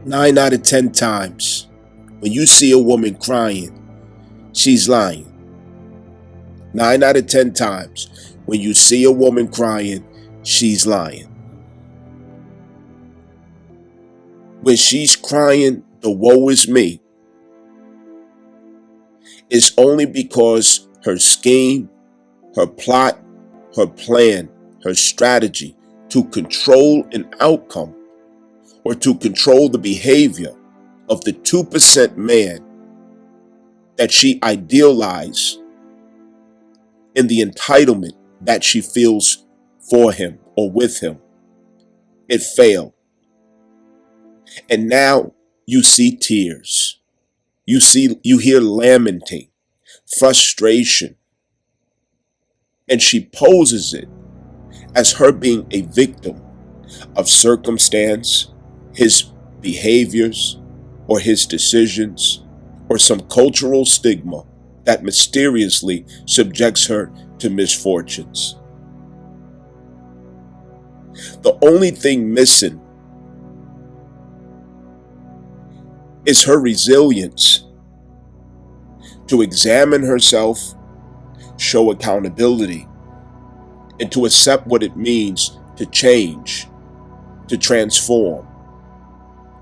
9 out of 10 times, when you see a woman crying, she's lying. 9 out of 10 times, when you see a woman crying, she's lying. When she's crying, the woe is me, it's only because her scheme, her plot, her plan, her strategy to control an outcome or to control the behavior of the 2% man that she idealized in the entitlement that she feels for him or with him, it failed. And now you see tears. You hear lamenting, frustration, and she poses it as her being a victim of circumstance, his behaviors, or his decisions, or some cultural stigma that mysteriously subjects her to misfortunes. The only thing missing is her resilience to examine herself, show accountability, and to accept what it means to change, to transform,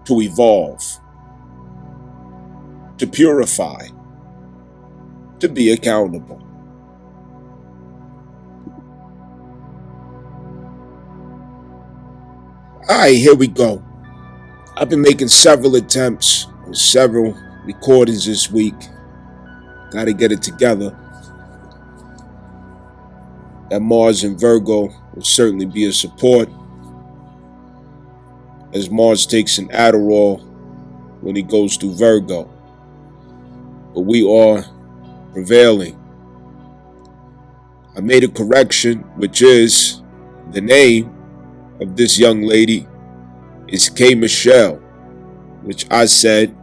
to evolve, to purify, to be accountable. All right, here we go. I've been making several attempts on several recordings this week. Got to get it together. That Mars and Virgo will certainly be a support, as Mars takes an Adderall when he goes through Virgo. But we are prevailing. I made a correction, which is the name of this young lady is K. Michelle, which I said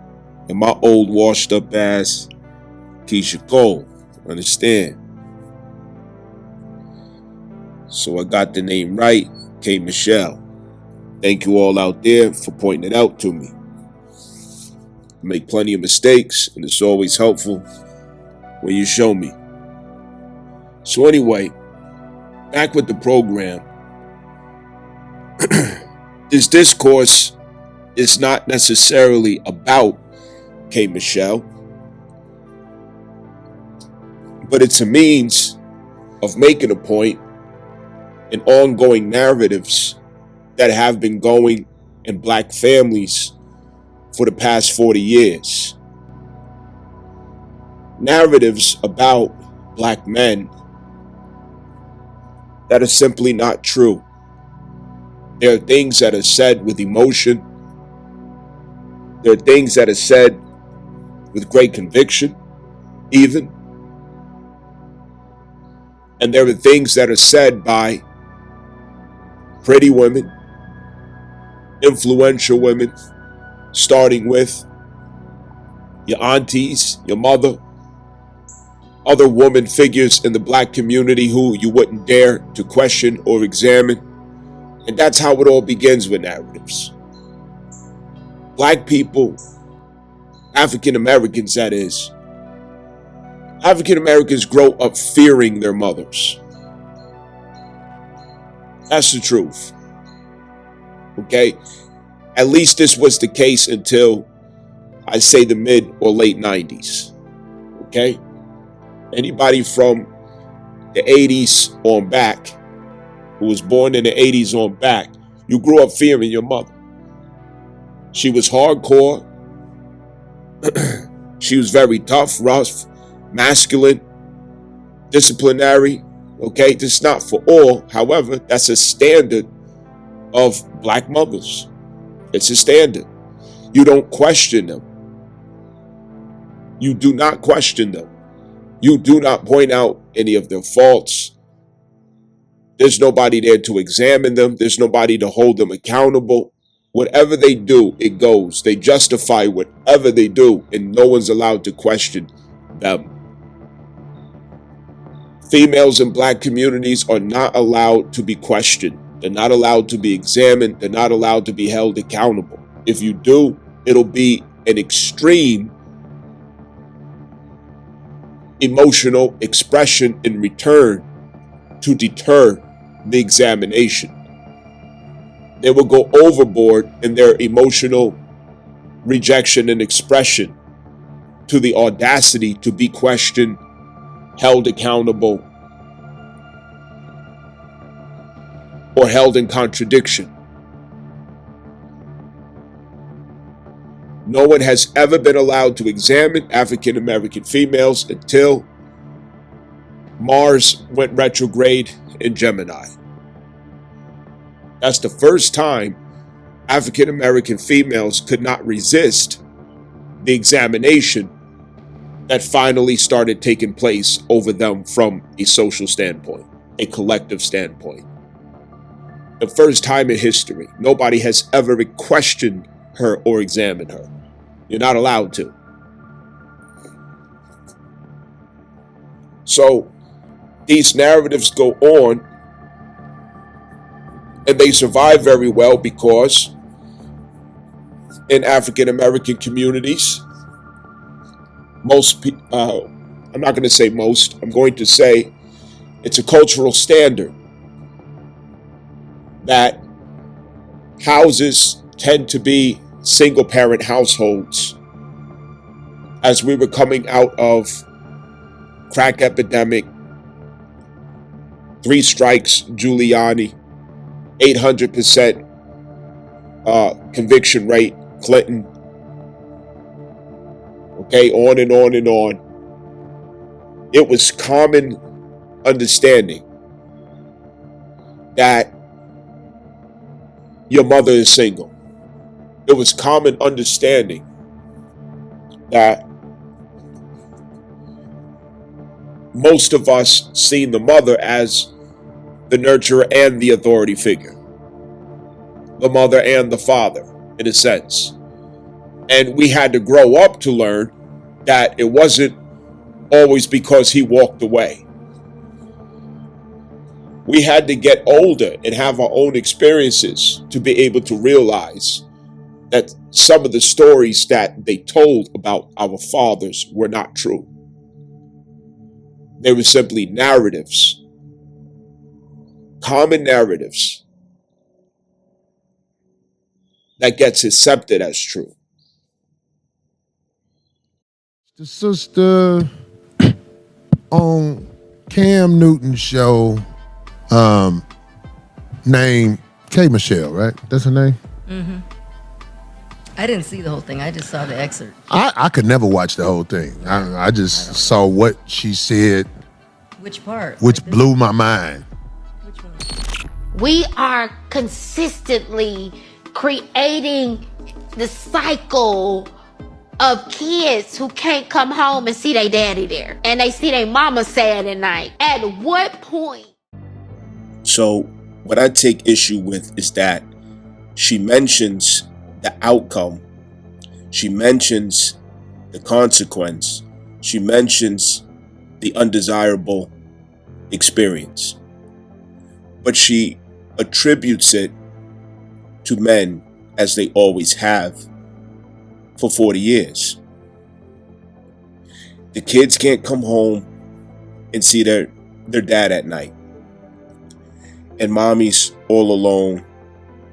in my old washed up ass Keisha Cole. Understand? So I got the name right, K. Michelle. Thank you all out there for pointing it out to me. I make plenty of mistakes, and it's always helpful when you show me. So anyway, back with the program. This discourse is not necessarily about K. Michelle, but it's a means of making a point in ongoing narratives that have been going in black families for the past 40 years. Narratives about black men that are simply not true. There are things that are said with emotion. There are things that are said with great conviction, even. And there are things that are said by pretty women, influential women, starting with your aunties, your mother, other woman figures in the black community who you wouldn't dare to question or examine. And that's how it all begins with narratives. Black people, African Americans that is, African Americans grow up fearing their mothers. That's the truth. Okay? At least this was the case until, I'd say, the mid or late 90s. Okay? Anybody from the 80s on back, who was born in the 80s on back, you grew up fearing your mother. She was hardcore. She was very tough, rough, masculine, disciplinary. Okay, this is not for all. However, that's a standard of black mothers. It's a standard. You don't question them. You do not question them. You do not point out any of their faults. There's nobody there to examine them. There's nobody to hold them accountable. Whatever they do, it goes. They justify whatever they do, and no one's allowed to question them. Females in black communities are not allowed to be questioned. They're not allowed to be examined. They're not allowed to be held accountable. If you do, It'll be an extreme emotional expression in return to deter the examination. They will go overboard in their emotional rejection and expression to the audacity to be questioned, held accountable, or held in contradiction. No one has ever been allowed to examine African American females until Mars went retrograde in Gemini. That's the first time African American females could not resist the examination that finally started taking place over them from a social standpoint, a collective standpoint. The first time in history, nobody has ever questioned her or examined her. You're not allowed to. So these narratives go on, and they survive very well because in African American communities, I'm not going to say most, I'm going to say it's a cultural standard that houses tend to be single parent households. As we were coming out of crack epidemic, 3 strikes, Giuliani, 800% conviction rate, Clinton, okay, on and on and on. It was common understanding that your mother is single. It was common understanding that most of us seen the mother as the nurturer and the authority figure, the mother and the father, in a sense. And we had to grow up to learn that it wasn't always because he walked away. We had to get older and have our own experiences to be able to realize that some of the stories that they told about our fathers were not true. They were simply narratives, common narratives that gets accepted as true. The sister on Cam Newton's show, named K. Michelle, right? That's her name? Mm-hmm. I didn't see the whole thing. I just saw the excerpt. I could never watch the whole thing. I just saw what she said. Which part? Which blew my mind. Which one? We are consistently creating the cycle of kids who can't come home and see their daddy there. And they see their mama sad at night. At what point? So what I take issue with is that she mentions the outcome. She mentions the consequence. She mentions the undesirable experience. But she attributes it to men, as they always have for 40 years. The kids can't come home and see their dad at night. And mommy's all alone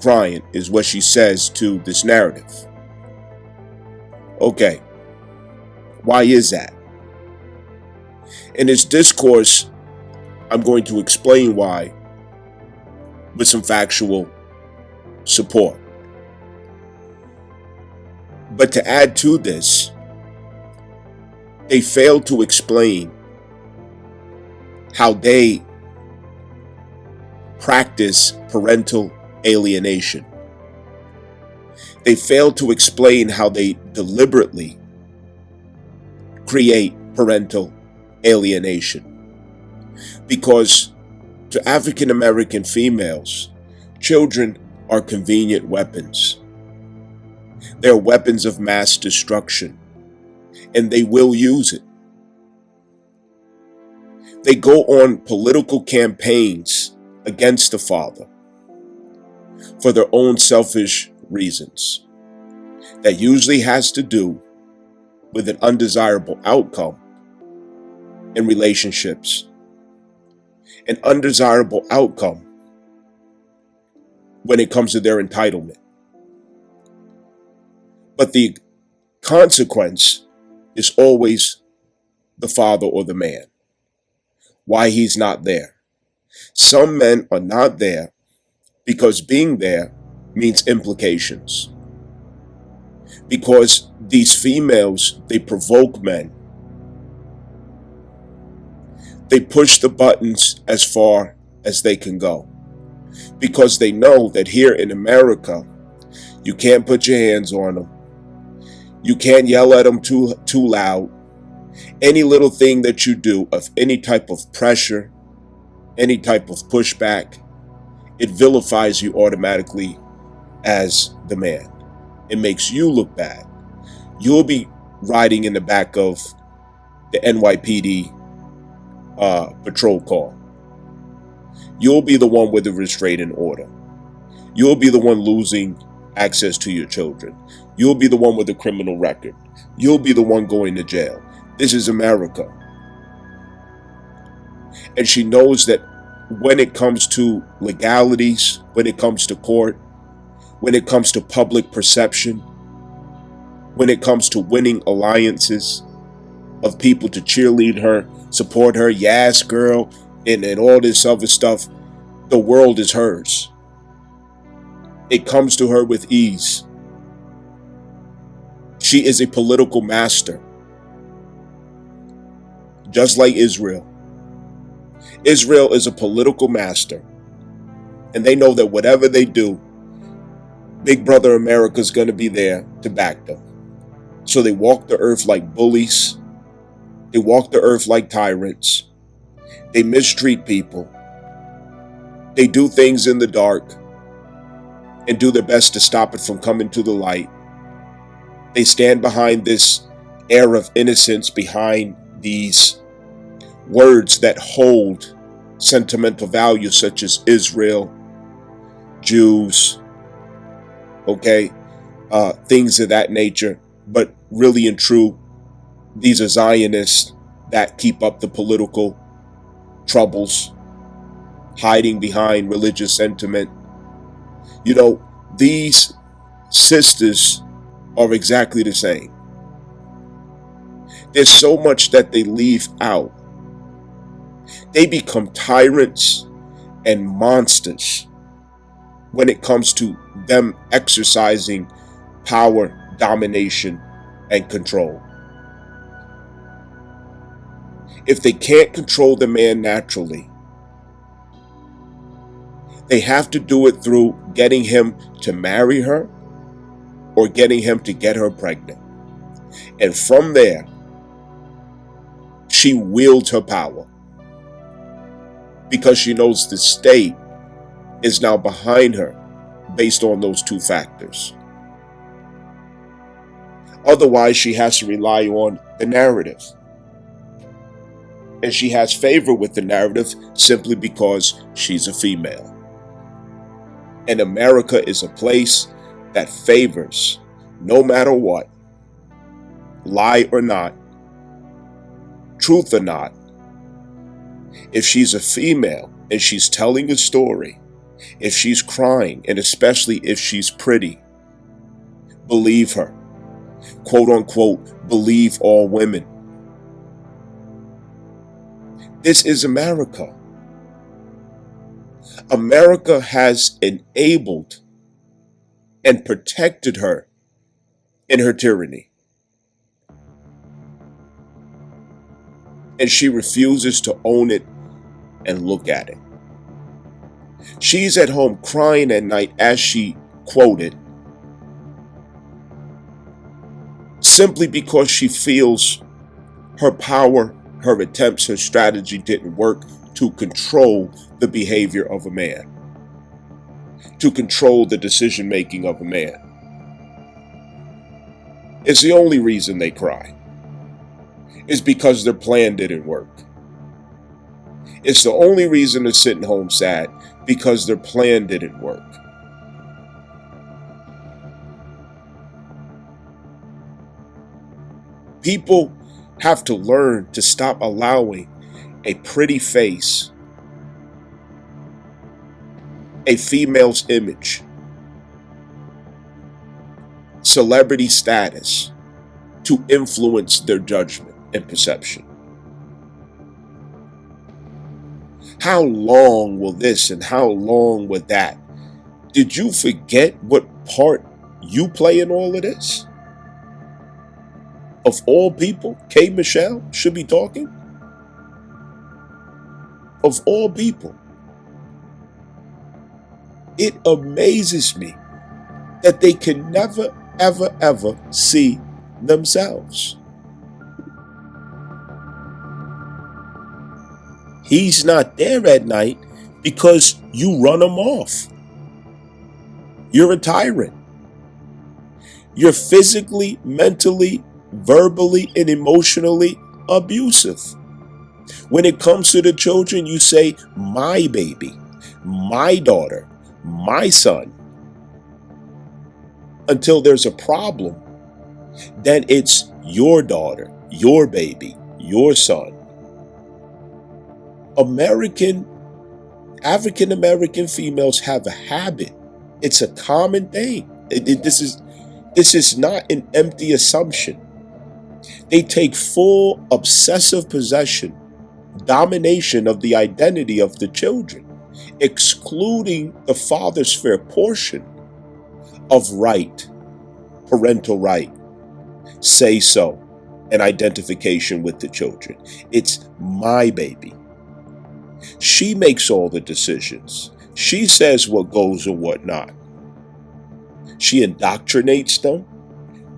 crying is what she says to this narrative. Okay, why is that? In this discourse, I'm going to explain why with some factual support. But to add to this, they failed to explain how they practice parental alienation. They failed to explain how they deliberately create parental alienation. Because to African American females, children are convenient weapons. They're weapons of mass destruction, and they will use it. They go on political campaigns against the father for their own selfish reasons. that usually has to do with an undesirable outcome in relationships, an undesirable outcome when it comes to their entitlement. But the consequence is always the father or the man. Why he's not there. Some men are not there because being there means implications. Because these females, they provoke men. They push the buttons as far as they can go. Because they know that here in America, you can't put your hands on them. You can't yell at them too loud. Any little thing that you do of any type of pressure, any type of pushback, it vilifies you automatically as the man. It makes you look bad. You'll be riding in the back of the NYPD patrol car. You'll be the one with the restraining order. You'll be the one losing access to your children. You'll be the one with a criminal record. You'll be the one going to jail. This is America. And she knows that when it comes to legalities, when it comes to court, when it comes to public perception, when it comes to winning alliances of people to cheerlead her, support her, yes, girl, and all this other stuff, the world is hers. It comes to her with ease. She is a political master. Just like Israel. Israel is a political master. And they know that whatever they do, Big Brother America is going to be there to back them. So they walk the earth like bullies. They walk the earth like tyrants. They mistreat people. They do things in the dark and do their best to stop it from coming to the light. They stand behind this air of innocence, behind these words that hold sentimental value, such as Israel, Jews, things of that nature. But really and true, these are Zionists that keep up the political troubles, hiding behind religious sentiment. You know, these sisters are exactly the same. There's so much that they leave out. They become tyrants and monsters when it comes to them exercising power, domination, and control. If they can't control the man naturally, they have to do it through getting him to marry her or getting him to get her pregnant. And from there, she wields her power because she knows the state is now behind her based on those two factors. Otherwise, she has to rely on the narrative. And she has favor with the narrative simply because she's a female. And America is a place that favors, no matter what, lie or not, truth or not. If she's a female and she's telling a story, if she's crying, and especially if she's pretty, believe her. Quote unquote, believe all women. This is America. America has enabled and protected her in her tyranny. And she refuses to own it and look at it. She's at home crying at night, as she quoted, simply because she feels her power, her attempts, her strategy didn't work to control the behavior of a man, to control the decision making of a man. It's the only reason they cry. It's because their plan didn't work. It's the only reason they're sitting home sad, because their plan didn't work. People have to learn to stop allowing a pretty face, a female's image, celebrity status to influence their judgment and perception. How long will this and how long will that? Did you forget what part you play in all of this? Of all people, K. Michelle should be talking? Of all people. It amazes me that they can never, ever, ever see themselves. He's not there at night because you run him off. You're a tyrant. You're physically, mentally, verbally, and emotionally abusive. When it comes to the children, you say, my baby, my daughter, my son. Until there's a problem, then it's your daughter, your baby, your son. African American females have a habit. It's a common thing. This is not an empty assumption. They take full obsessive possession, domination of the identity of the children, excluding the father's fair portion of right, parental right, say so, and identification with the children. It's my baby. She makes all the decisions. She says what goes and what not. She indoctrinates them,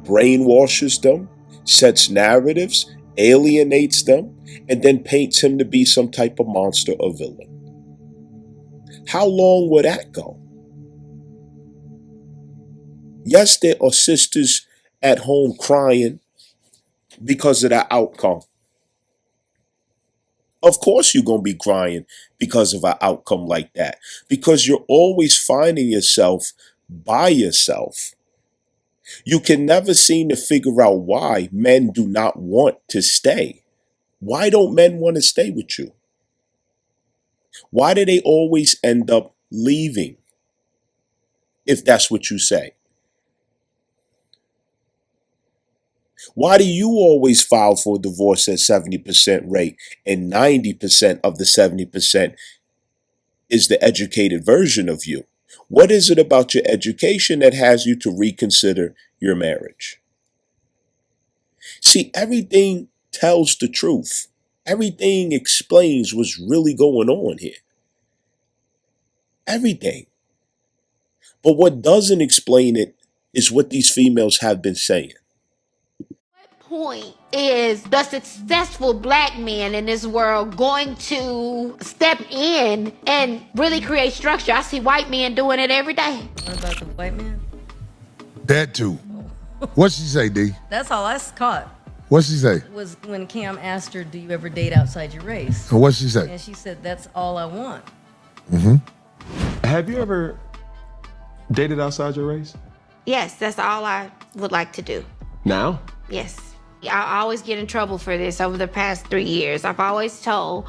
brainwashes them, sets narratives, alienates them, and then paints him to be some type of monster or villain. How long will that go? Yes, there are sisters at home crying because of the outcome. Of course you're going to be crying because of an outcome like that, because you're always finding yourself by yourself. You can never seem to figure out why men do not want to stay. Why don't men want to stay with you? Why do they always end up leaving? If that's what you say. Why do you always file for divorce at 70% rate and 90% of the 70% is the educated version of you? What is it about your education that has you to reconsider your marriage? See, everything tells the truth. Everything explains what's really going on here. Everything. But what doesn't explain it is what these females have been saying. Point is the successful black man in this world going to step in and really create structure? I see white men doing it every day. What about the white man? That too. What'd she say, D? That's all I caught. What'd she say? Was when Cam asked her, "Do you ever date outside your race?" And what'd she say? And she said, "That's all I want." Have you ever dated outside your race? Yes, that's all I would like to do. Now? Yes. I always get in trouble for this over the past 3 years. I've always told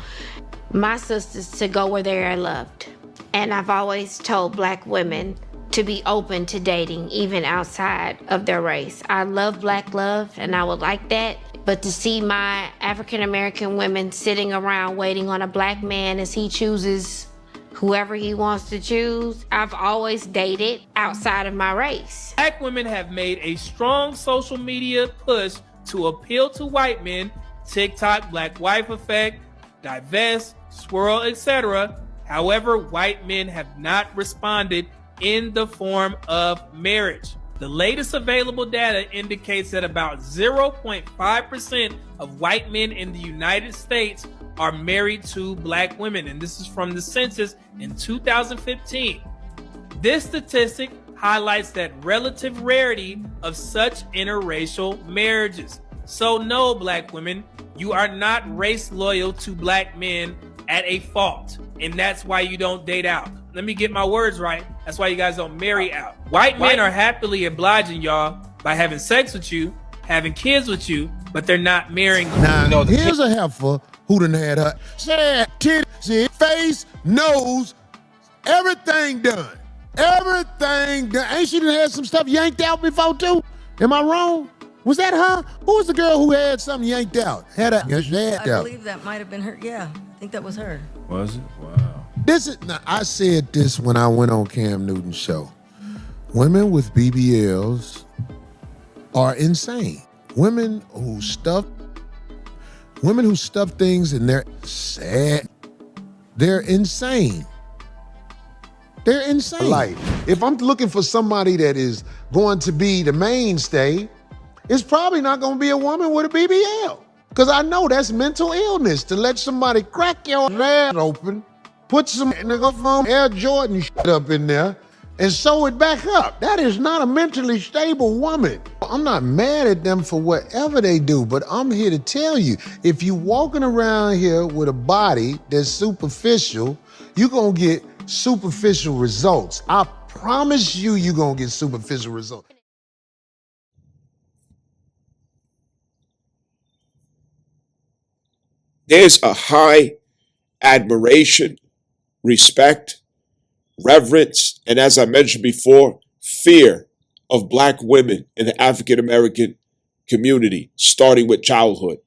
my sisters to go where they are loved. And I've always told black women to be open to dating, even outside of their race. I love black love, and I would like that. But to see my African American women sitting around waiting on a black man as he chooses whoever he wants to choose, I've always dated outside of my race. Black women have made a strong social media push to appeal to white men. TikTok, Black Wife Effect, Divest, Swirl, etc. However, white men have not responded in the form of marriage. The latest available data indicates that about 0.5% of white men in the United States are married to black women, and this is from the census in 2015. This statistic highlights that relative rarity of such interracial marriages. So no, black women, you are not race loyal to black men at a fault, and that's why you don't date out. Let me get my words right. That's why you guys don't marry out. White men are happily obliging y'all by having sex with you, having kids with you, but they're not marrying you. Now, here's a heifer who done had her titties, face, nose, everything done. Everything done. Ain't she done had some stuff yanked out before too? Am I wrong? Was that her? Who was the girl who had something yanked out? Had a yanked I out. believe that might have been her. Yeah, I think that was her. Was it? Wow. Now, I said this when I went on Cam Newton's show. Women with BBLs are insane. Women who stuff things in their sad. They're insane. They're insane. Like, if I'm looking for somebody that is going to be the mainstay, it's probably not going to be a woman with a BBL. Because I know that's mental illness to let somebody crack your ass open, put some nigga Air Jordan shit up in there, and sew it back up. That is not a mentally stable woman. I'm not mad at them for whatever they do, but I'm here to tell you, if you walking around here with a body that's superficial, you're gonna get superficial results. I promise you, you're gonna get superficial results. There's a high admiration, respect, reverence, and as I mentioned before, fear of Black women in the African American community, starting with childhood.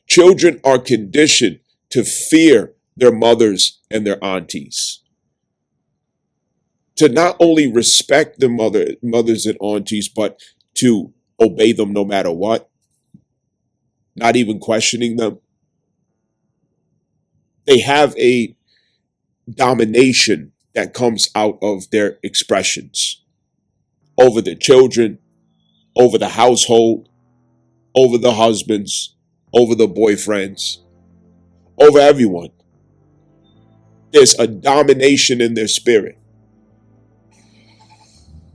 Children are conditioned to fear their mothers and their aunties. To not only respect their mothers and aunties, but to obey them no matter what, not even questioning them. They have a domination that comes out of their expressions over the children, over the household, over the husbands, over the boyfriends, over everyone. There's a domination in their spirit.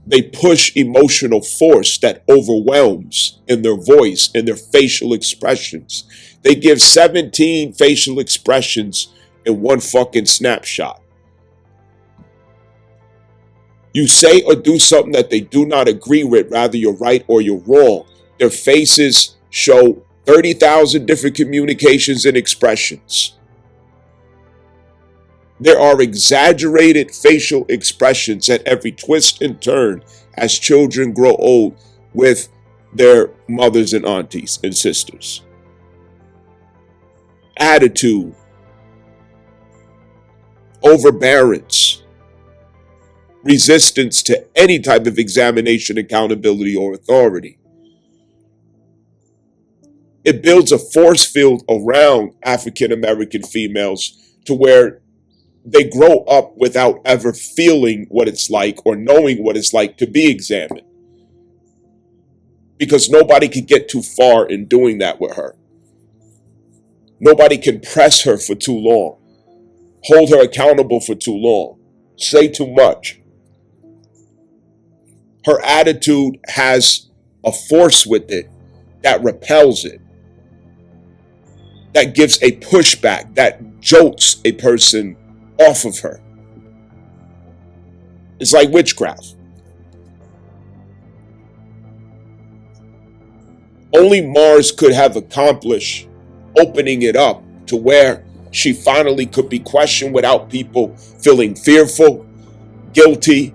They push emotional force that overwhelms in their voice, in their facial expressions. They give 17 facial expressions in one fucking snapshot. You say or do something that they do not agree with, rather you're right or you're wrong. Their faces show 30,000 different communications and expressions. There are exaggerated facial expressions at every twist and turn as children grow old with their mothers and aunties and sisters. Attitude, overbearance, resistance to any type of examination, accountability, or authority. It builds a force field around African American females to where they grow up without ever feeling what it's like or knowing what it's like to be examined. Because nobody can get too far in doing that with her. Nobody can press her for too long, hold her accountable for too long, say too much. Her attitude has a force with it that repels it, that gives a pushback, that jolts a person off of her. It's like witchcraft. Only Mars could have accomplished opening it up to where she finally could be questioned without people feeling fearful, guilty,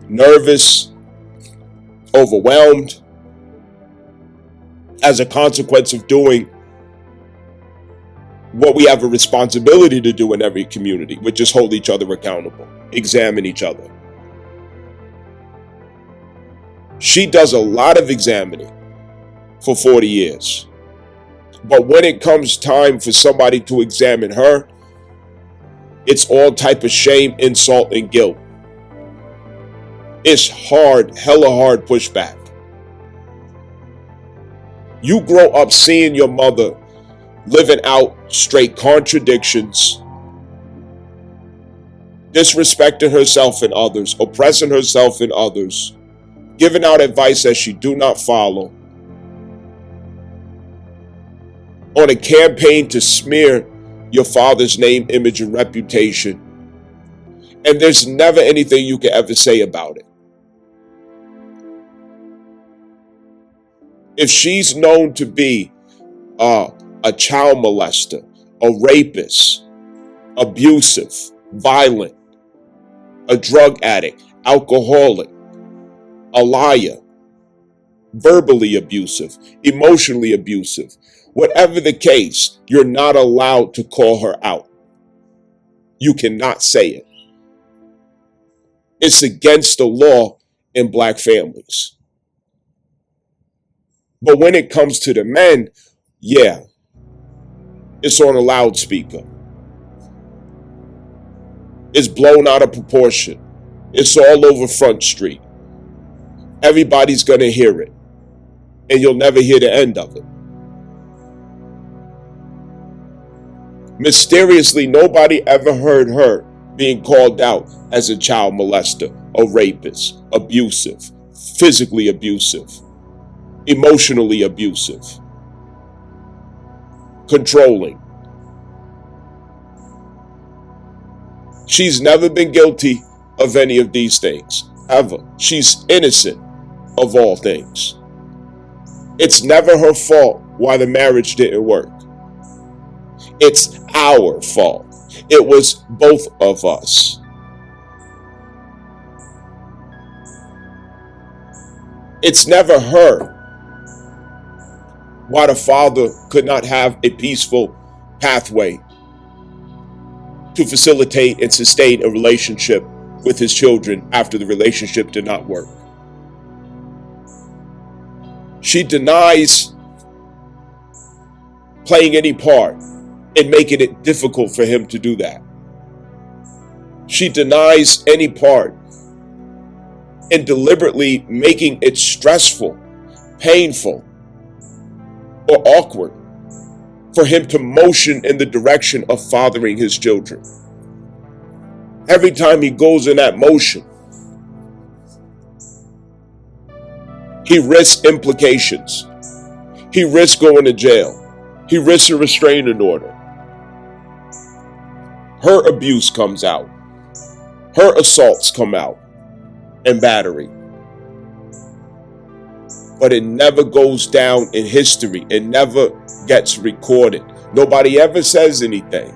nervous, overwhelmed, as a consequence of doing what we have a responsibility to do in every community, which is hold each other accountable, examine each other. She does a lot of examining for 40 years. But when it comes time for somebody to examine her, it's all type of shame, insult, and guilt. It's hard, hella hard pushback. You grow up seeing your mother living out straight contradictions, disrespecting herself and others, oppressing herself and others, giving out advice that she do not follow, on a campaign to smear your father's name, image, and reputation. And there's never anything you can ever say about it. if she's known to be a child molester, a rapist, abusive, violent, a drug addict, alcoholic, a liar, verbally abusive, emotionally abusive, whatever the case, you're not allowed to call her out. You cannot say it. It's against the law in Black families. But when it comes to the men, yeah, it's on a loudspeaker. It's blown out of proportion. It's all over Front Street. Everybody's going to hear it. And you'll never hear the end of it. Mysteriously, nobody ever heard her being called out as a child molester, a rapist, abusive, physically abusive, emotionally abusive, controlling. She's never been guilty of any of these things, ever. She's innocent of all things. It's never her fault why the marriage didn't work. It's our fault. It was both of us. It's never her why the father could not have a peaceful pathway to facilitate and sustain a relationship with his children after the relationship did not work. She denies playing any part in making it difficult for him to do that. She denies any part in deliberately making it stressful, painful, or awkward for him to motion in the direction of fathering his children. Every time he goes in that motion, he risks implications. He risks going to jail. He risks a restraining order. Her abuse comes out. Her assaults come out, and battery. But it never goes down in history. It never gets recorded. Nobody ever says anything.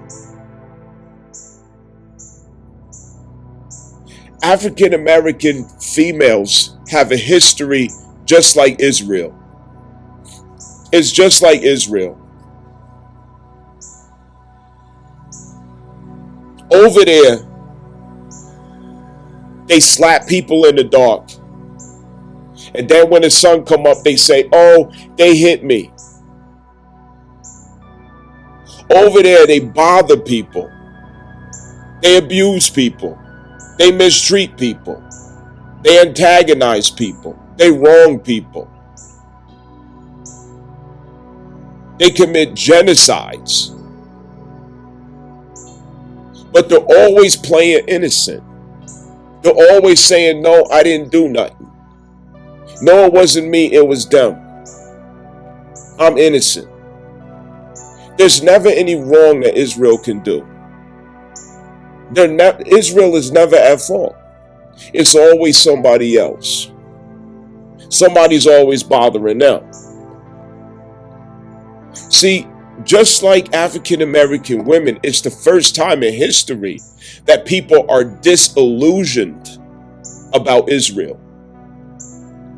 African American females have a history just like Israel. It's just like Israel. Over there, they slap people in the dark. And then when the sun come up, they say, oh, they hit me. Over there, they bother people. They abuse people. They mistreat people. They antagonize people. They wrong people. They commit genocides. But they're always playing innocent. They're always saying, no, I didn't do nothing. No, it wasn't me, it was them. I'm innocent. There's never any wrong that Israel can do. Israel is never at fault. It's always somebody else. Somebody's always bothering them. See, just like African American women, it's the first time in history that people are disillusioned about Israel.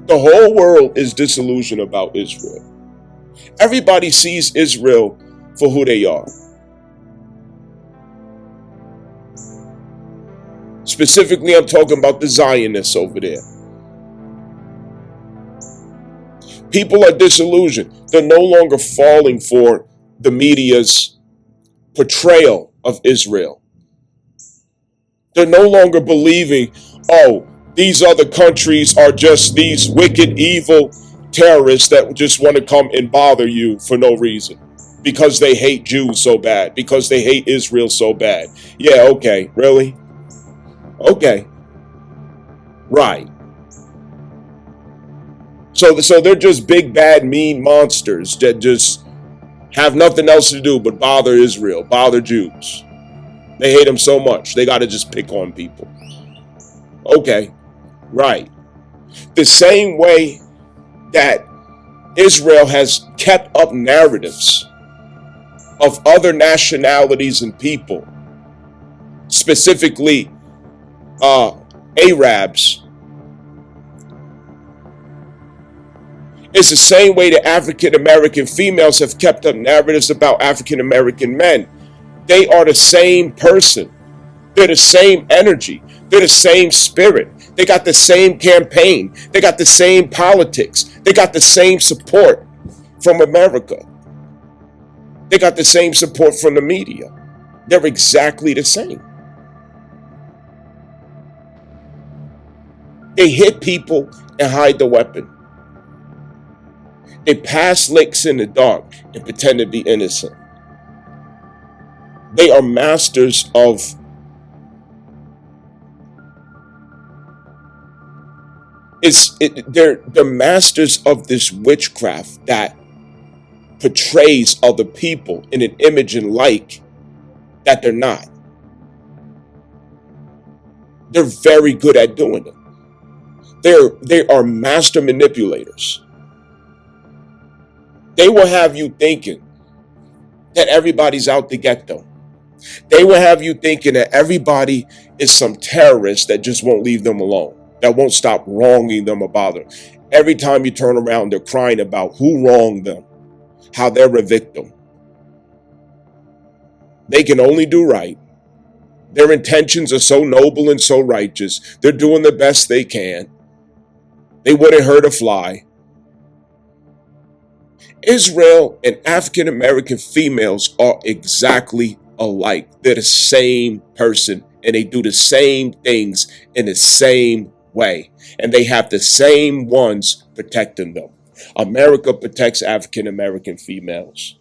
The whole world is disillusioned about Israel. Everybody sees Israel for who they are. Specifically, I'm talking about the Zionists over there. People are disillusioned. They're no longer falling for the media's portrayal of Israel. They're no longer believing, oh, these other countries are just these wicked, evil terrorists that just want to come and bother you for no reason. Because they hate Jews so bad. Because they hate Israel so bad. Yeah, okay, really? Okay. Right. So they're just big, bad, mean monsters that just have nothing else to do but bother Israel, bother Jews. They hate them so much, they got to just pick on people. Okay, right. The same way that Israel has kept up narratives of other nationalities and people, specifically Arabs. It's the same way that African American females have kept up narratives about African American men. They are the same person. They're the same energy. They're the same spirit. They got the same campaign. They got the same politics. They got the same support from America. They got the same support from the media. They're exactly the same. They hit people and hide the weapon. They pass licks in the dark and pretend to be innocent. They are masters of they're masters of this witchcraft that portrays other people in an image and like that they're not. They're very good at doing it. They are master manipulators. They will have you thinking that everybody's out to get them. They will have you thinking that everybody is some terrorist that just won't leave them alone, that won't stop wronging them about them. Every time you turn around, they're crying about who wronged them, how they're a victim. They can only do right. Their intentions are so noble and so righteous. They're doing the best they can. They wouldn't hurt a fly. Israel and African American females are exactly alike. They're the same person and they do the same things in the same way. And they have the same ones protecting them. America protects African American females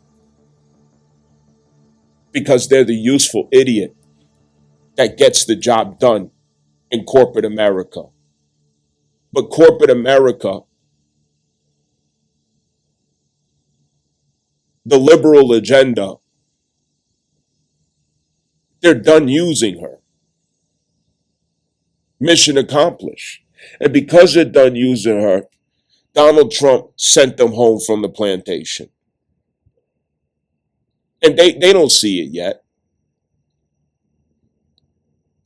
because they're the useful idiot that gets the job done in corporate America. But corporate America, the liberal agenda, they're done using her. Mission accomplished. And because they're done using her, Donald Trump sent them home from the plantation. And they don't see it yet.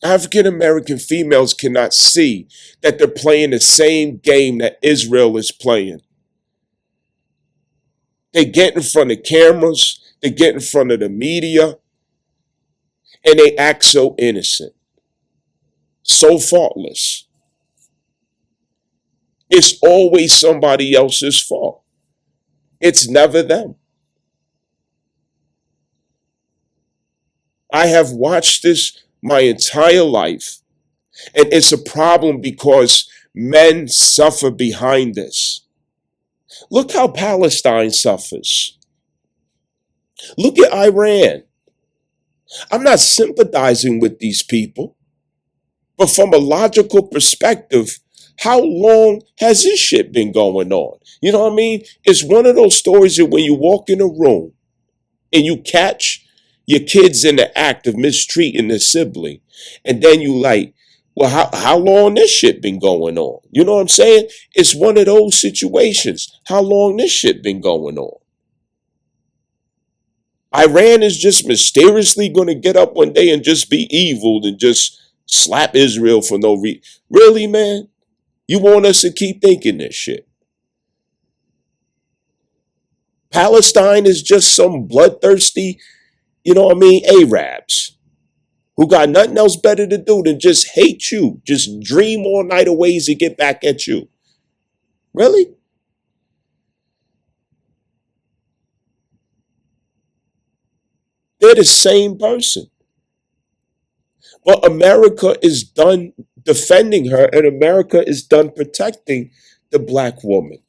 African American females cannot see that they're playing the same game that Israel is playing. They get in front of cameras, they get in front of the media, and they act so innocent, so faultless. It's always somebody else's fault. It's never them. I have watched this my entire life, and it's a problem because men suffer behind this. Look how Palestine suffers. Look at Iran. I'm not sympathizing with these people, but from a logical perspective, how long has this shit been going on? You know what I mean? It's one of those stories that when you walk in a room and you catch your kids in the act of mistreating their sibling, and then you like, well, how long this shit been going on? You know what I'm saying? It's one of those situations. How long this shit been going on? Iran is just mysteriously going to get up one day and just be evil and just slap Israel for no reason. Really, man? You want us to keep thinking this shit? Palestine is just some bloodthirsty, you know what I mean, Arabs who got nothing else better to do than just hate you, just dream all night of ways to get back at you. Really? They're the same person. But America is done defending her, and America is done protecting the black woman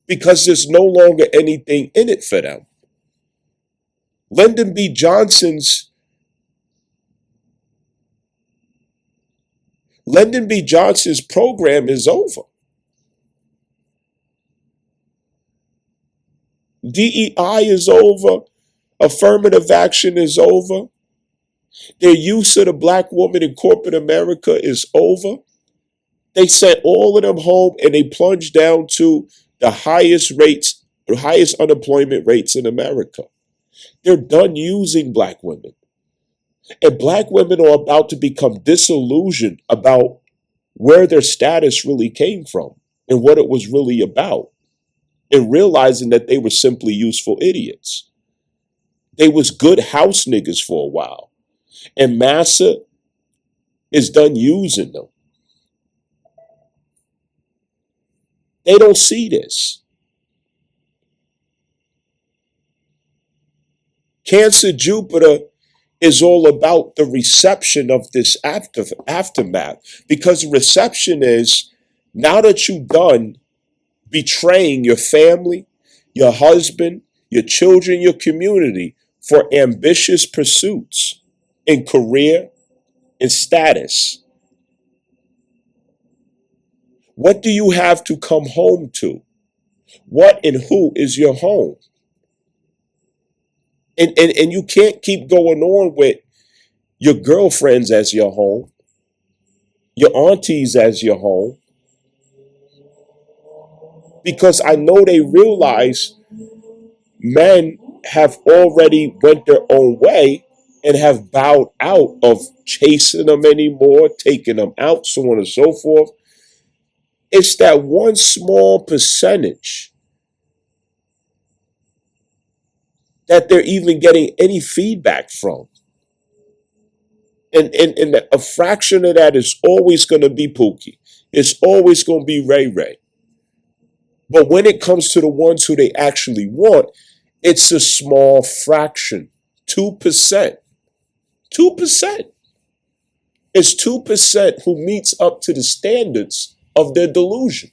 because there's no longer anything in it for them. Lyndon B. Johnson's program is over. DEI is over. Affirmative action is over. Their use of the black woman in corporate America is over. They sent all of them home and they plunged down to the highest unemployment rates in America. They're done using black women. And black women are about to become disillusioned about where their status really came from and what it was really about, and realizing that they were simply useful idiots. They was good house niggas for a while. And Massa is done using them. They don't see this. Cancer Jupiter is all about the reception of this aftermath, because reception is, now that you've done betraying your family, your husband, your children, your community for ambitious pursuits in career and status, what do you have to come home to? What and who is your home? And you can't keep going on with your girlfriends as your home, your aunties as your home, because I know they realize men have already went their own way and have bowed out of chasing them anymore, taking them out, so on and so forth. It's that one small percentage that they're even getting any feedback from. And a fraction of that is always going to be Pookie. It's always going to be Ray Ray. But when it comes to the ones who they actually want, it's a small fraction. 2%. 2%. It's 2% who meets up to the standards of their delusion.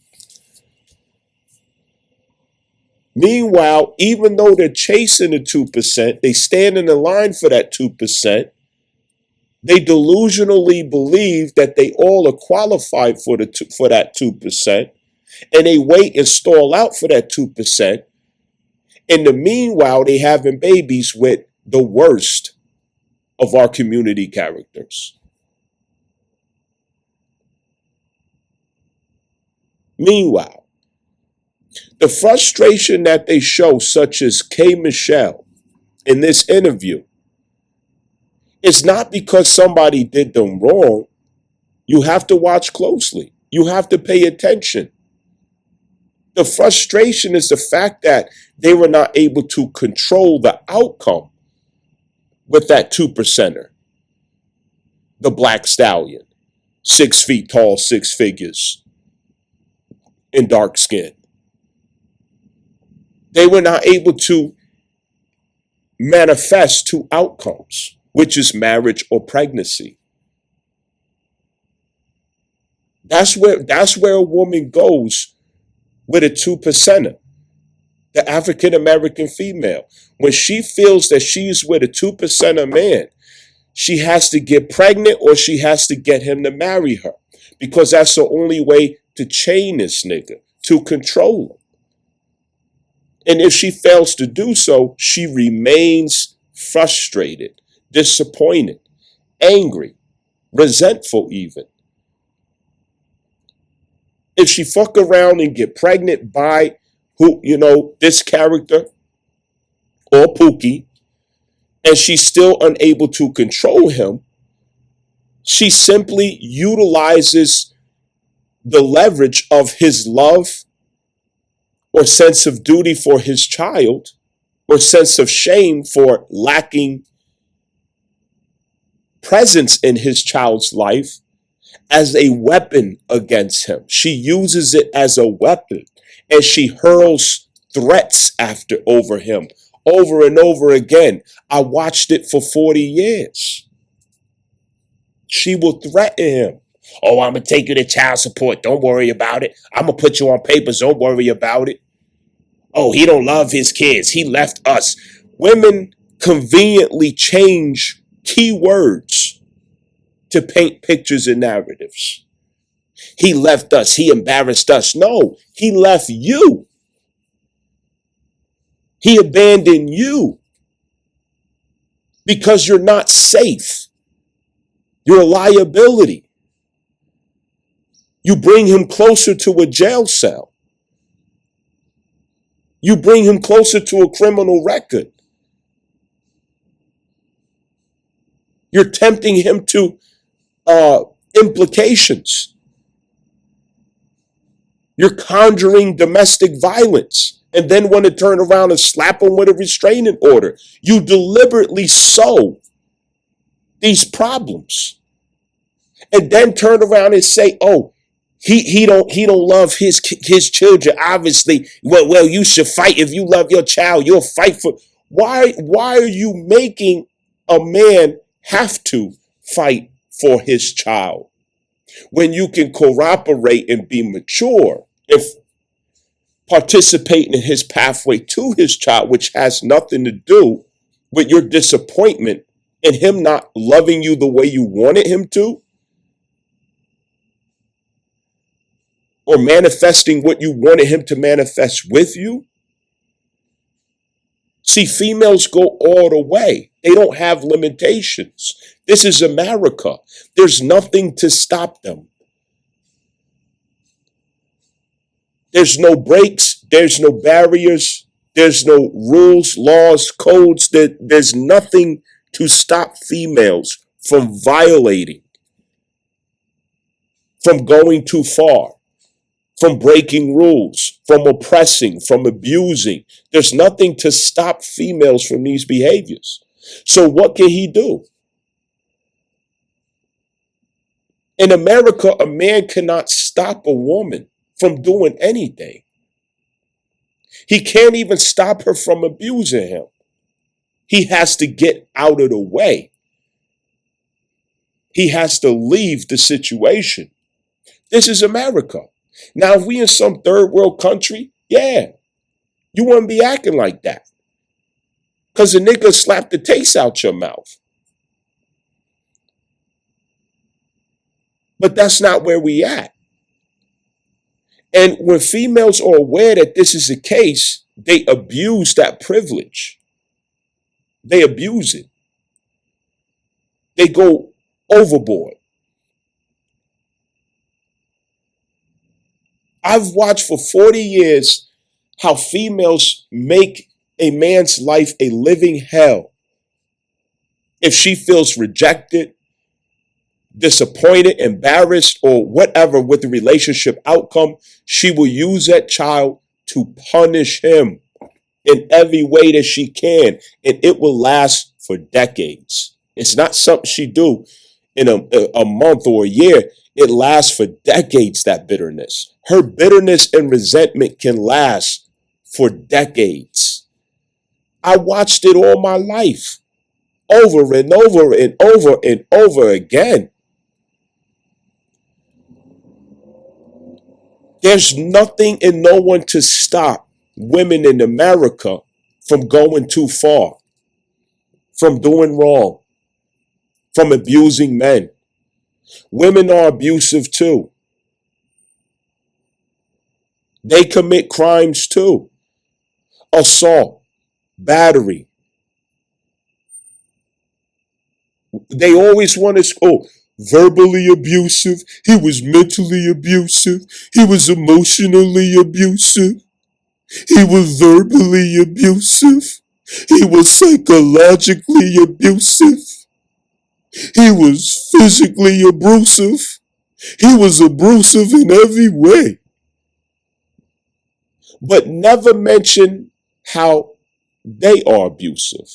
Meanwhile, even though they're chasing the 2%, they stand in the line for that 2%, they delusionally believe that they all are qualified for that 2%, and they wait and stall out for that 2%. In the meanwhile, they having babies with the worst of our community characters. Meanwhile, the frustration that they show, such as K. Michelle in this interview, it's not because somebody did them wrong. You have to watch closely. You have to pay attention. The frustration is the fact that they were not able to control the outcome with that 2%er, the black stallion, 6 feet tall, 6 figures, and dark skin. They were not able to manifest 2 outcomes, which is marriage or pregnancy. That's where a woman goes with a 2%er, the African American female. When she feels that she's with a 2%er man, she has to get pregnant or she has to get him to marry her, because that's the only way to chain this nigga, to control him. And if she fails to do so, she remains frustrated, disappointed, angry, resentful even. If she fuck around and get pregnant by this character or Pookie, and she's still unable to control him, she simply utilizes the leverage of his love or sense of duty for his child, or sense of shame for lacking presence in his child's life, as a weapon against him. She uses it as a weapon, and she hurls threats over him over and over again. I watched it for 40 years. She will threaten him. Oh, I'm going to take you to child support. Don't worry about it. I'm going to put you on papers. Don't worry about it. Oh, he don't love his kids. He left us. Women conveniently change key words to paint pictures and narratives. He left us. He embarrassed us. No, he left you. He abandoned you because you're not safe. You're a liability. You bring him closer to a jail cell. You bring him closer to a criminal record. You're tempting him to implications. You're conjuring domestic violence and then want to turn around and slap him with a restraining order. You deliberately sow these problems and then turn around and say, oh, he don't love his children. Obviously, well, you should fight. If you love your child, you'll fight for. Why are you making a man have to fight for his child when you can cooperate and be mature if participating in his pathway to his child, which has nothing to do with your disappointment and him not loving you the way you wanted him to, or manifesting what you wanted him to manifest with you? See, females go all the way. They don't have limitations. This is America. There's nothing to stop them. There's no breaks. There's no barriers. There's no rules, laws, codes. There's nothing to stop females from violating, from going too far, from breaking rules, from oppressing, from abusing. There's nothing to stop females from these behaviors. So what can he do? In America, a man cannot stop a woman from doing anything. He can't even stop her from abusing him. He has to get out of the way. He has to leave the situation. This is America. Now, if we in some third world country, yeah, you wouldn't be acting like that. Because a nigga slapped the taste out your mouth. But that's not where we at. And when females are aware that this is the case, they abuse that privilege. They abuse it. They go overboard. I've watched for 40 years how females make a man's life a living hell. If she feels rejected, disappointed, embarrassed, or whatever with the relationship outcome, she will use that child to punish him in every way that she can, and it will last for decades. It's not something she do in a month or a year. It lasts for decades, that bitterness. Her bitterness and resentment can last for decades. I watched it all my life, over and over and over and over again. There's nothing and no one to stop women in America from going too far, from doing wrong, from abusing men. Women are abusive too. They commit crimes too. Assault, battery. They always want to, verbally abusive. He was mentally abusive. He was emotionally abusive. He was verbally abusive. He was psychologically abusive. He was physically abusive. He was abusive in every way. But never mention how they are abusive.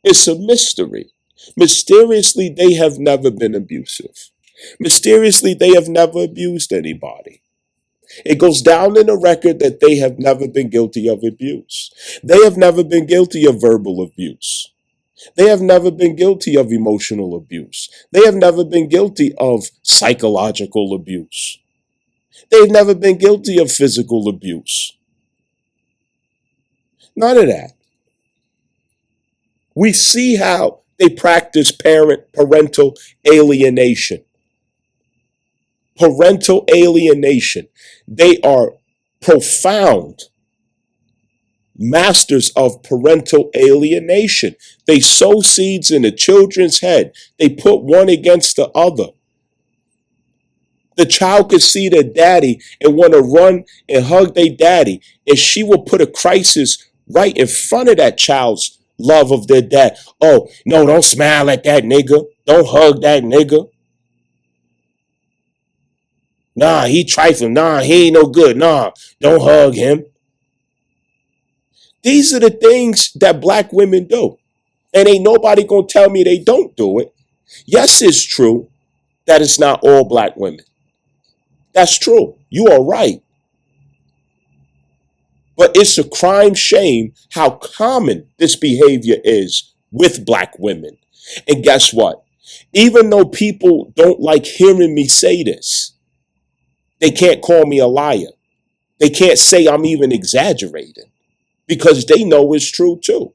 It's a mystery. Mysteriously, they have never been abusive. Mysteriously, they have never abused anybody. It goes down in the record that they have never been guilty of abuse. They have never been guilty of verbal abuse. They have never been guilty of emotional abuse. They have never been guilty of psychological abuse. They've never been guilty of physical abuse. None of that. We see how they practice parental alienation. Parental alienation. They are profound masters of parental alienation. They sow seeds in the children's head. They put one against the other. The child could see their daddy and want to run and hug their daddy. And she will put a crisis right in front of that child's love of their dad. Oh, no, don't smile at that nigga. Don't hug that nigga. Nah, he trifling. Nah, he ain't no good. Nah, don't hug him. These are the things that black women do. And ain't nobody gonna tell me they don't do it. Yes, it's true that it's not all black women. That's true. You are right. But it's a crime shame how common this behavior is with black women. And guess what? Even though people don't like hearing me say this, they can't call me a liar. They can't say I'm even exaggerating because they know it's true too.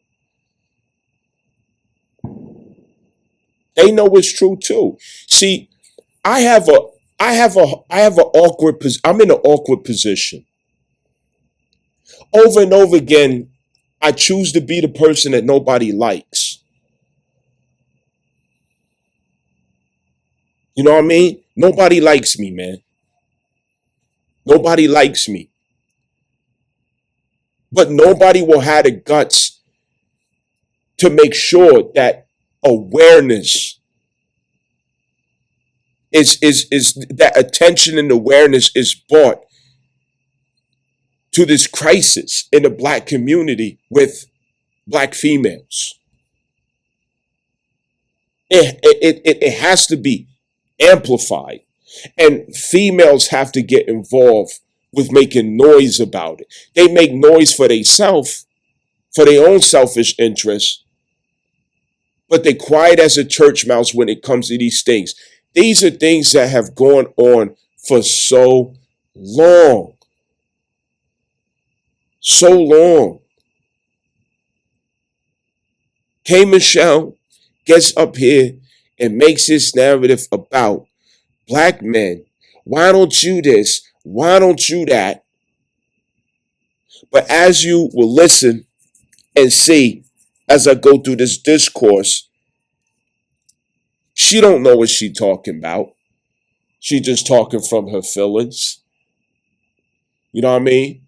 They know it's true too. See, I'm in an awkward position. Over and over again, I choose to be the person that nobody likes. You know what I mean? Nobody likes me, man. Nobody likes me. But nobody will have the guts to make sure that awareness is that attention and awareness is brought to this crisis in the black community with black females. It has to be amplified, and females have to get involved with making noise about it. They make noise for themselves, for their own selfish interests, but they quiet as a church mouse when it comes to these things. These are things that have gone on for so long. So long. K. Michelle gets up here and makes this narrative about black men. Why don't you this? Why don't you that? But as you will listen and see as I go through this discourse, she don't know what she talking about. She just talking from her feelings. You know what I mean?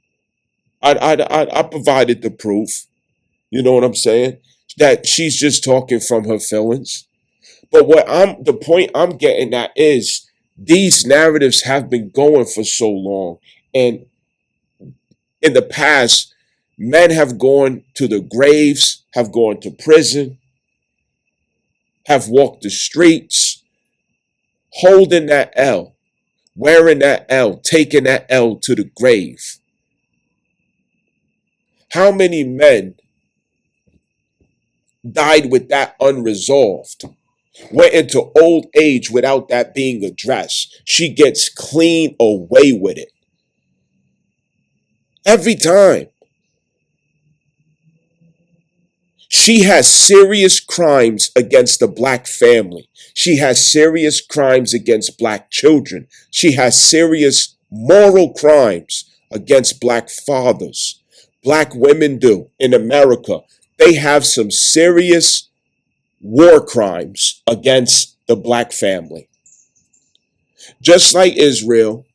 I provided the proof. You know what I'm saying? That she's just talking from her feelings. But the point I'm getting at is these narratives have been going for so long. And in the past, men have gone to the graves, have gone to prison, have walked the streets, holding that L, wearing that L, taking that L to the grave. How many men died with that unresolved? Went into old age without that being addressed. She gets clean away with it. Every time. She has serious crimes against the black family. She has serious crimes against black children. She has serious moral crimes against black fathers. Black women do in America. They have some serious war crimes against the black family. Just like Israel,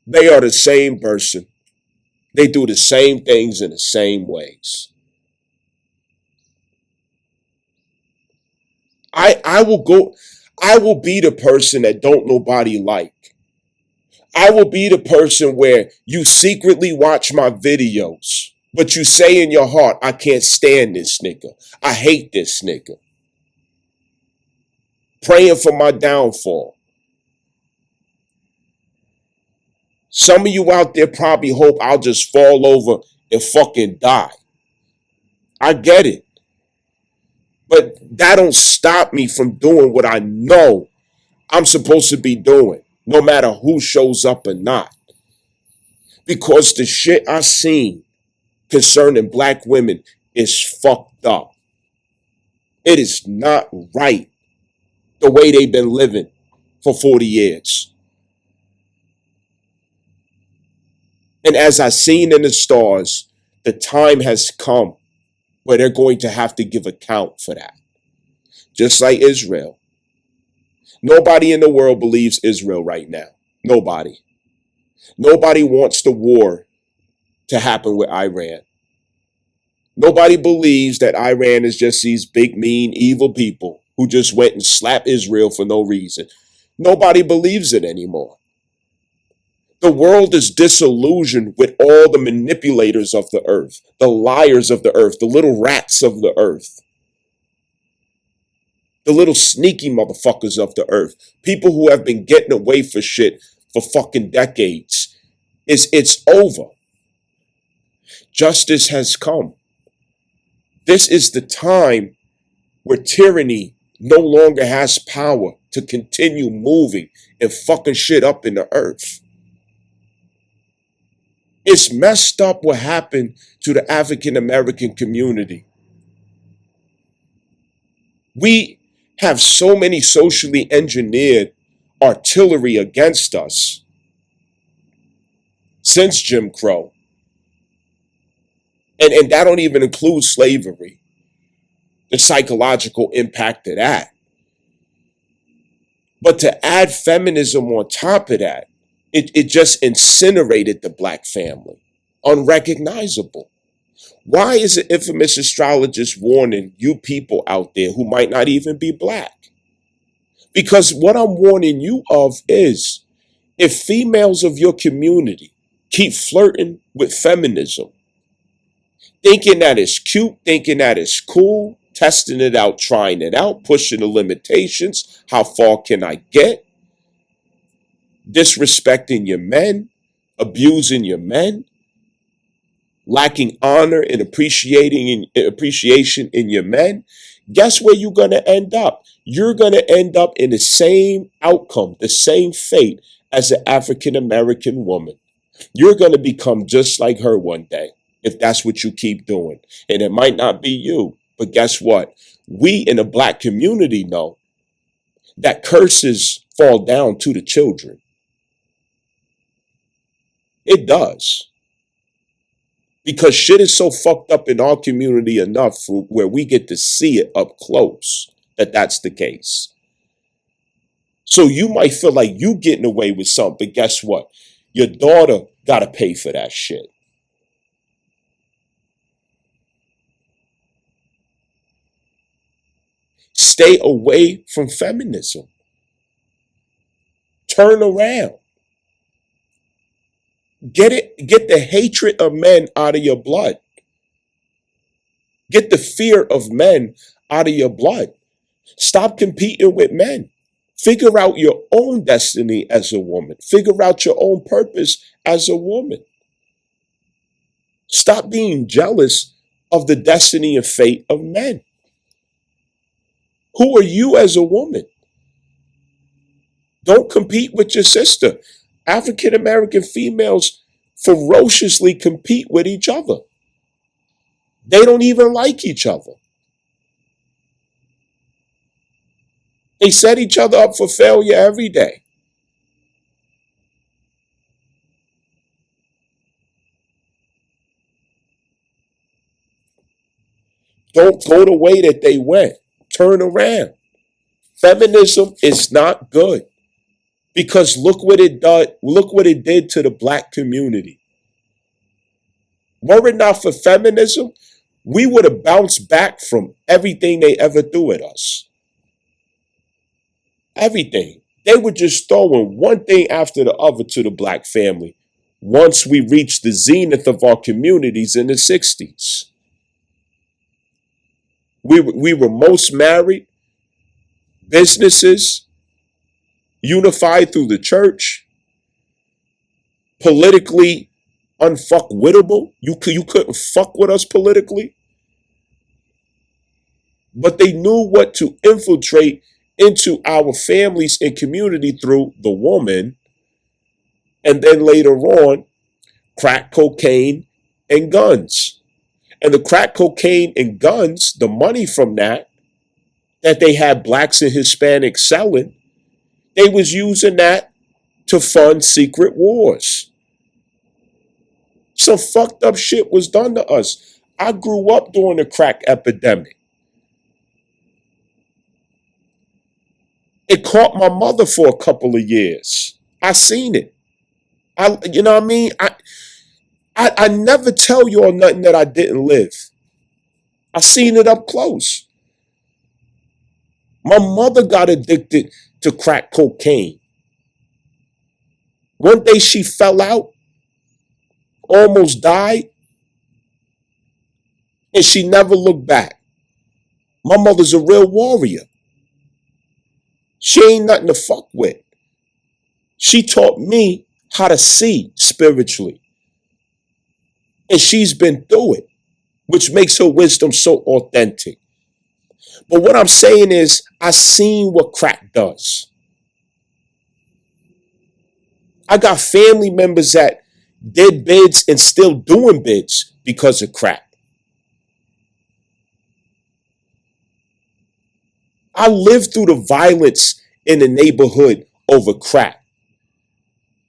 they are the same person. They do the same things in the same ways. I will be the person that don't nobody like. I will be the person where you secretly watch my videos, but you say in your heart, I can't stand this nigga. I hate this nigga. Praying for my downfall. Some of you out there probably hope I'll just fall over and fucking die. I get it. But that don't stop me from doing what I know I'm supposed to be doing, no matter who shows up or not. Because the shit I seen concerning black women is fucked up. It is not right the way they've been living for 40 years. And as I seen in the stars, the time has come where they're going to have to give account for that. Just like Israel. Nobody in the world believes Israel right now. Nobody. Nobody wants the war to happen with Iran. Nobody believes that Iran is just these big, mean, evil people who just went and slapped Israel for no reason. Nobody believes it anymore. The world is disillusioned with all the manipulators of the earth, the liars of the earth, the little rats of the earth, the little sneaky motherfuckers of the earth, people who have been getting away for shit for fucking decades. It's over. Justice has come. This is the time where tyranny no longer has power to continue moving and fucking shit up in the earth. It's messed up what happened to the African American community. We have so many socially engineered artillery against us since Jim Crow. And that don't even include slavery, the psychological impact of that. But to add feminism on top of that, it just incinerated the black family, unrecognizable. Why is an infamous astrologist warning you people out there who might not even be black? Because what I'm warning you of is, if females of your community keep flirting with feminism, thinking that it's cute, thinking that it's cool, testing it out, trying it out, pushing the limitations, how far can I get? Disrespecting your men, abusing your men, lacking honor and appreciation in your men, guess where you're going to end up? You're going to end up in the same outcome, the same fate as an African American woman. You're going to become just like her one day if that's what you keep doing. And it might not be you, but guess what? We in the black community know that curses fall down to the children. It does. Because shit is so fucked up in our community enough for where we get to see it up close that that's the case. So you might feel like you getting away with something, but guess what? Your daughter got to pay for that shit. Stay away from feminism. Turn around. Get the hatred of men out of your blood. Get the fear of men out of your blood. Stop competing with men. Figure out your own destiny as a woman. Figure out your own purpose as a woman. Stop being jealous of the destiny and fate of men. Who are you as a woman? Don't compete with your sister. African American females ferociously compete with each other. They don't even like each other. They set each other up for failure every day. Don't go the way that they went. Turn around. Feminism is not good. Because look what it did to the black community. Were it not for feminism, we would have bounced back from everything they ever threw at us. Everything. They were just throwing one thing after the other to the black family once we reached the zenith of our communities in the 60s. We were most married, businesses, unified through the church, politically unfuckwittable. You couldn't fuck with us politically. But they knew what to infiltrate into our families and community through the woman. And then later on, crack cocaine and guns. And the crack cocaine and guns, the money from that they had blacks and Hispanics selling, they was using that to fund secret wars. Some fucked up shit was done to us. I grew up during the crack epidemic. It caught my mother for a couple of years. I seen it. You know what I mean? I never tell y'all nothing that I didn't live. I seen it up close. My mother got addicted to crack cocaine. One day she fell out, almost died, and she never looked back. My mother's a real warrior. She ain't nothing to fuck with. She taught me how to see spiritually. And she's been through it, which makes her wisdom so authentic. But what I'm saying is, I seen what crack does. I got family members that did bids and still doing bids because of crack. I lived through the violence in the neighborhood over crack.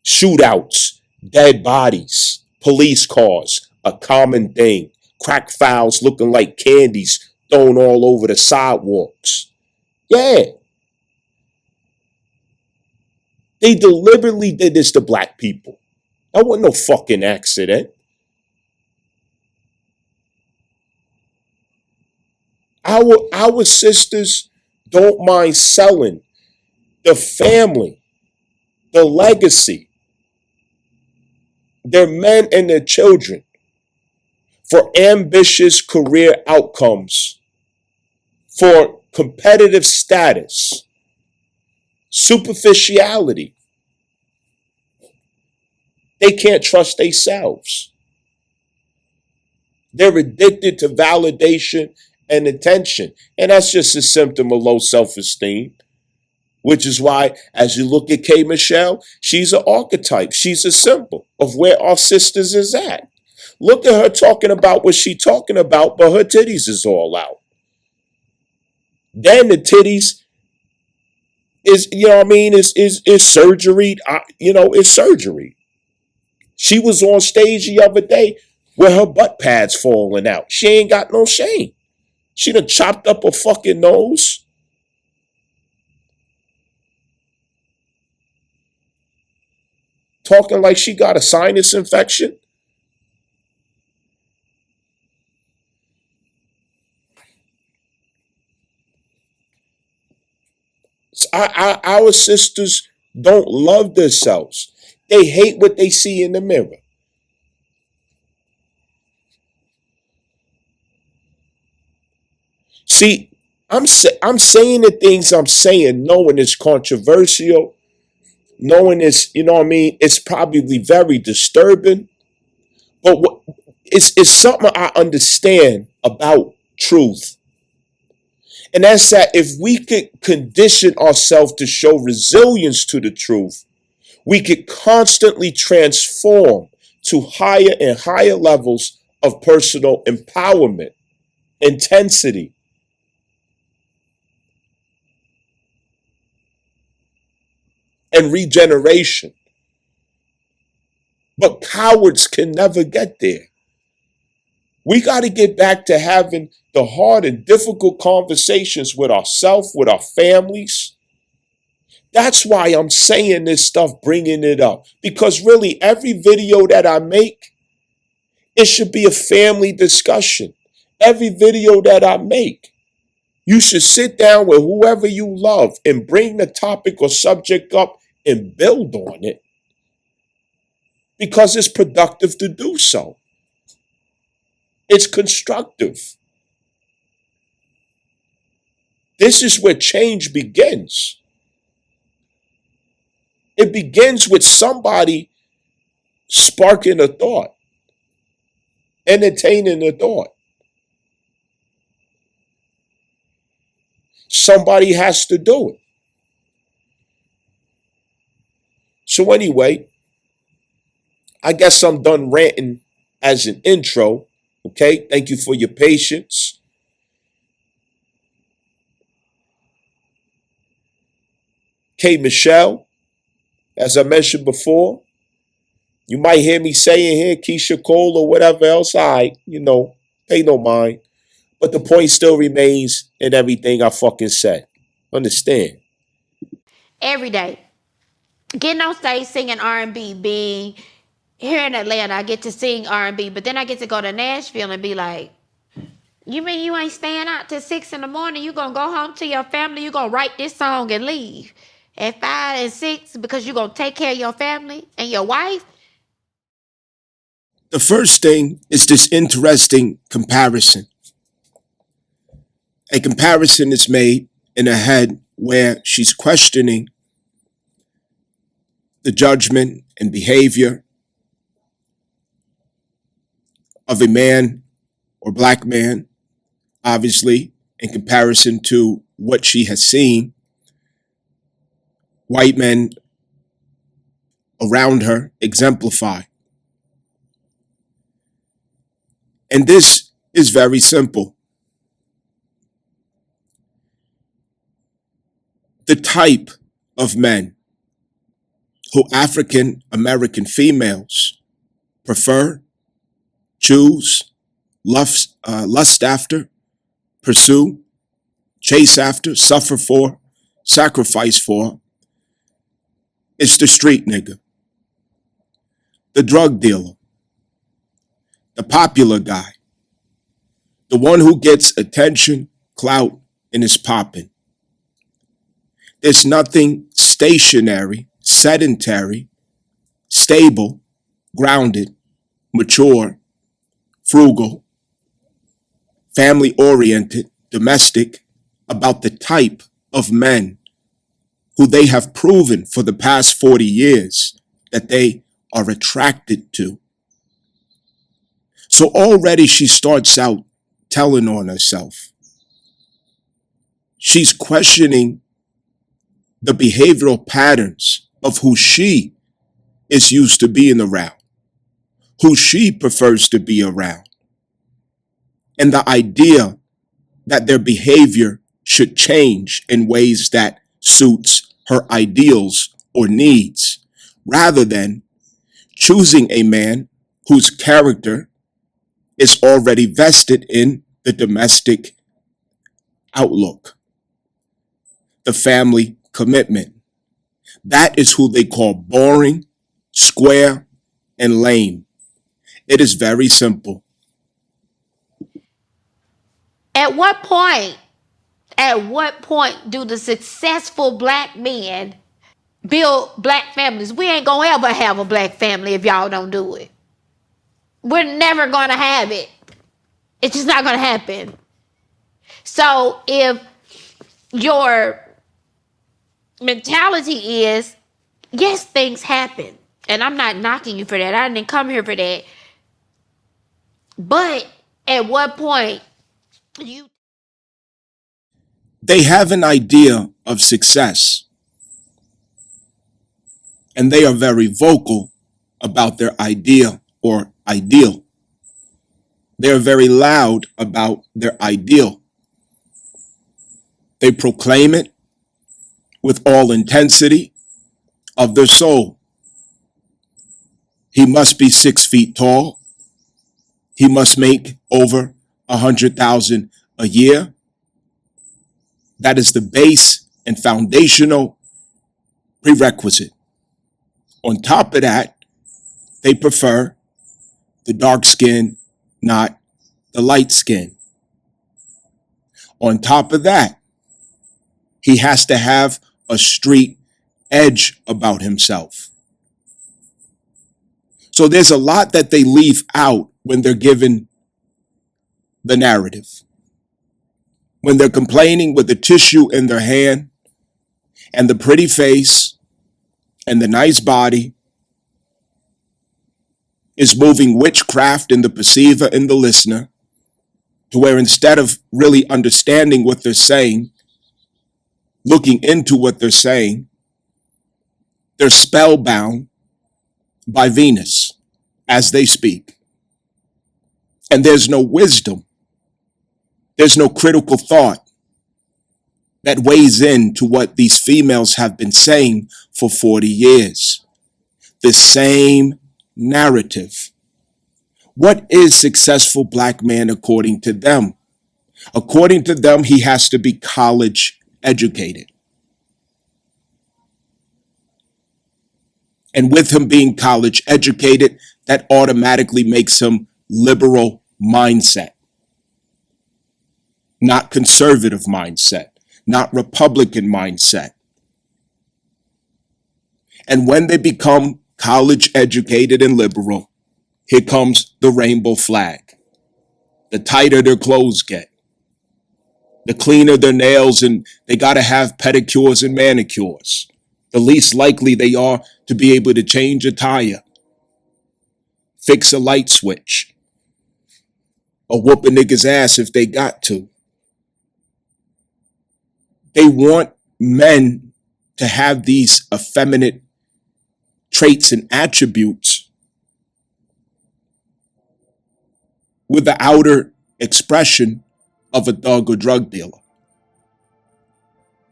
Shootouts, dead bodies, police cars, a common thing. Crack files looking like candies thrown all over the sidewalks. Yeah. They deliberately did this to black people. That wasn't no fucking accident. Our sisters don't mind selling the family, the legacy, their men and their children for ambitious career outcomes, for competitive status, superficiality. They can't trust themselves. They're addicted to validation and attention. And that's just a symptom of low self-esteem, which is why, as you look at K. Michelle, she's an archetype. She's a symbol of where our sisters is at. Look at her talking about what she's talking about, but her titties is all out. Then the titties is, you know what I mean, is surgery. It's surgery. She was on stage the other day with her butt pads falling out. She ain't got no shame. She done chopped up her fucking nose. Talking like she got a sinus infection. Our sisters don't love themselves. They hate what they see in the mirror. See, I'm saying the things I'm saying, knowing it's controversial, knowing it's, you know what I mean, it's probably very disturbing, but it's something I understand about truth. And that's that if we could condition ourselves to show resilience to the truth, we could constantly transform to higher and higher levels of personal empowerment, intensity, and regeneration. But cowards can never get there. We got to get back to having the hard and difficult conversations with ourselves, with our families. That's why I'm saying this stuff, bringing it up. Because really, every video that I make, it should be a family discussion. Every video that I make, you should sit down with whoever you love and bring the topic or subject up and build on it. Because it's productive to do so. It's constructive. This is where change begins. It begins with somebody sparking a thought, entertaining a thought. Somebody has to do it. So anyway, I guess I'm done ranting as an intro. Okay, thank you for your patience. K. Michelle, as I mentioned before, you might hear me saying here, Keisha Cole or whatever else. Pay no mind. But the point still remains in everything I fucking said. Understand? every day. Getting on stage singing R&B, being here in Atlanta, I get to sing R&B, but then I get to go to Nashville and be like, you mean you ain't staying out till 6 in the morning? You gonna go home to your family? You gonna write this song and leave at 5 and 6 because you gonna take care of your family and your wife? The first thing is this interesting comparison. A comparison is made in her head where she's questioning the judgment and behavior of a man or black man, obviously, in comparison to what she has seen white men around her exemplify. And this is very simple. The type of men who African American females prefer, choose, lust after, pursue, chase after, suffer for, sacrifice for, is the street nigga, the drug dealer, the popular guy, the one who gets attention, clout, and is popping. There's nothing stationary, sedentary, stable, grounded, mature, frugal, family-oriented, domestic about the type of men who they have proven for the past 40 years that they are attracted to. So already she starts out telling on herself. She's questioning the behavioral patterns of who she is used to being around, who she prefers to be around, and the idea that their behavior should change in ways that suits her ideals or needs, rather than choosing a man whose character is already vested in the domestic outlook, the family commitment. That is who they call boring, square, and lame. It is very simple. At what point do the successful black men build black families? We ain't gonna ever have a black family if y'all don't do it. We're never gonna have it. It's just not gonna happen. So if your mentality is, yes, things happen, and I'm not knocking you for that. I didn't come here for that. But at what point they have an idea of success, and they are very vocal about their idea or ideal. They are very loud about their ideal. They proclaim it with all intensity of their soul. He must be 6 feet tall. He must make over 100,000 a year. That is the base and foundational prerequisite. On top of that, they prefer the dark skin, not the light skin. On top of that, he has to have a street edge about himself. So there's a lot that they leave out when they're given the narrative. When they're complaining with the tissue in their hand and the pretty face and the nice body is moving witchcraft in the perceiver and the listener, to where instead of really understanding what they're saying, looking into what they're saying, they're spellbound by Venus as they speak. And there's no wisdom. There's no critical thought that weighs into what these females have been saying for 40 years. The same narrative. What is successful black man according to them? According to them, he has to be college educated. And with him being college educated, that automatically makes him liberal mindset, not conservative mindset, not Republican mindset. And when they become college educated and liberal, here comes the rainbow flag. The tighter their clothes get, the cleaner their nails, and they got to have pedicures and manicures, the least likely they are to be able to change a tire, fix a light switch, or whoop a nigga's ass if they got to. They want men to have these effeminate traits and attributes with the outer expression of a thug or drug dealer.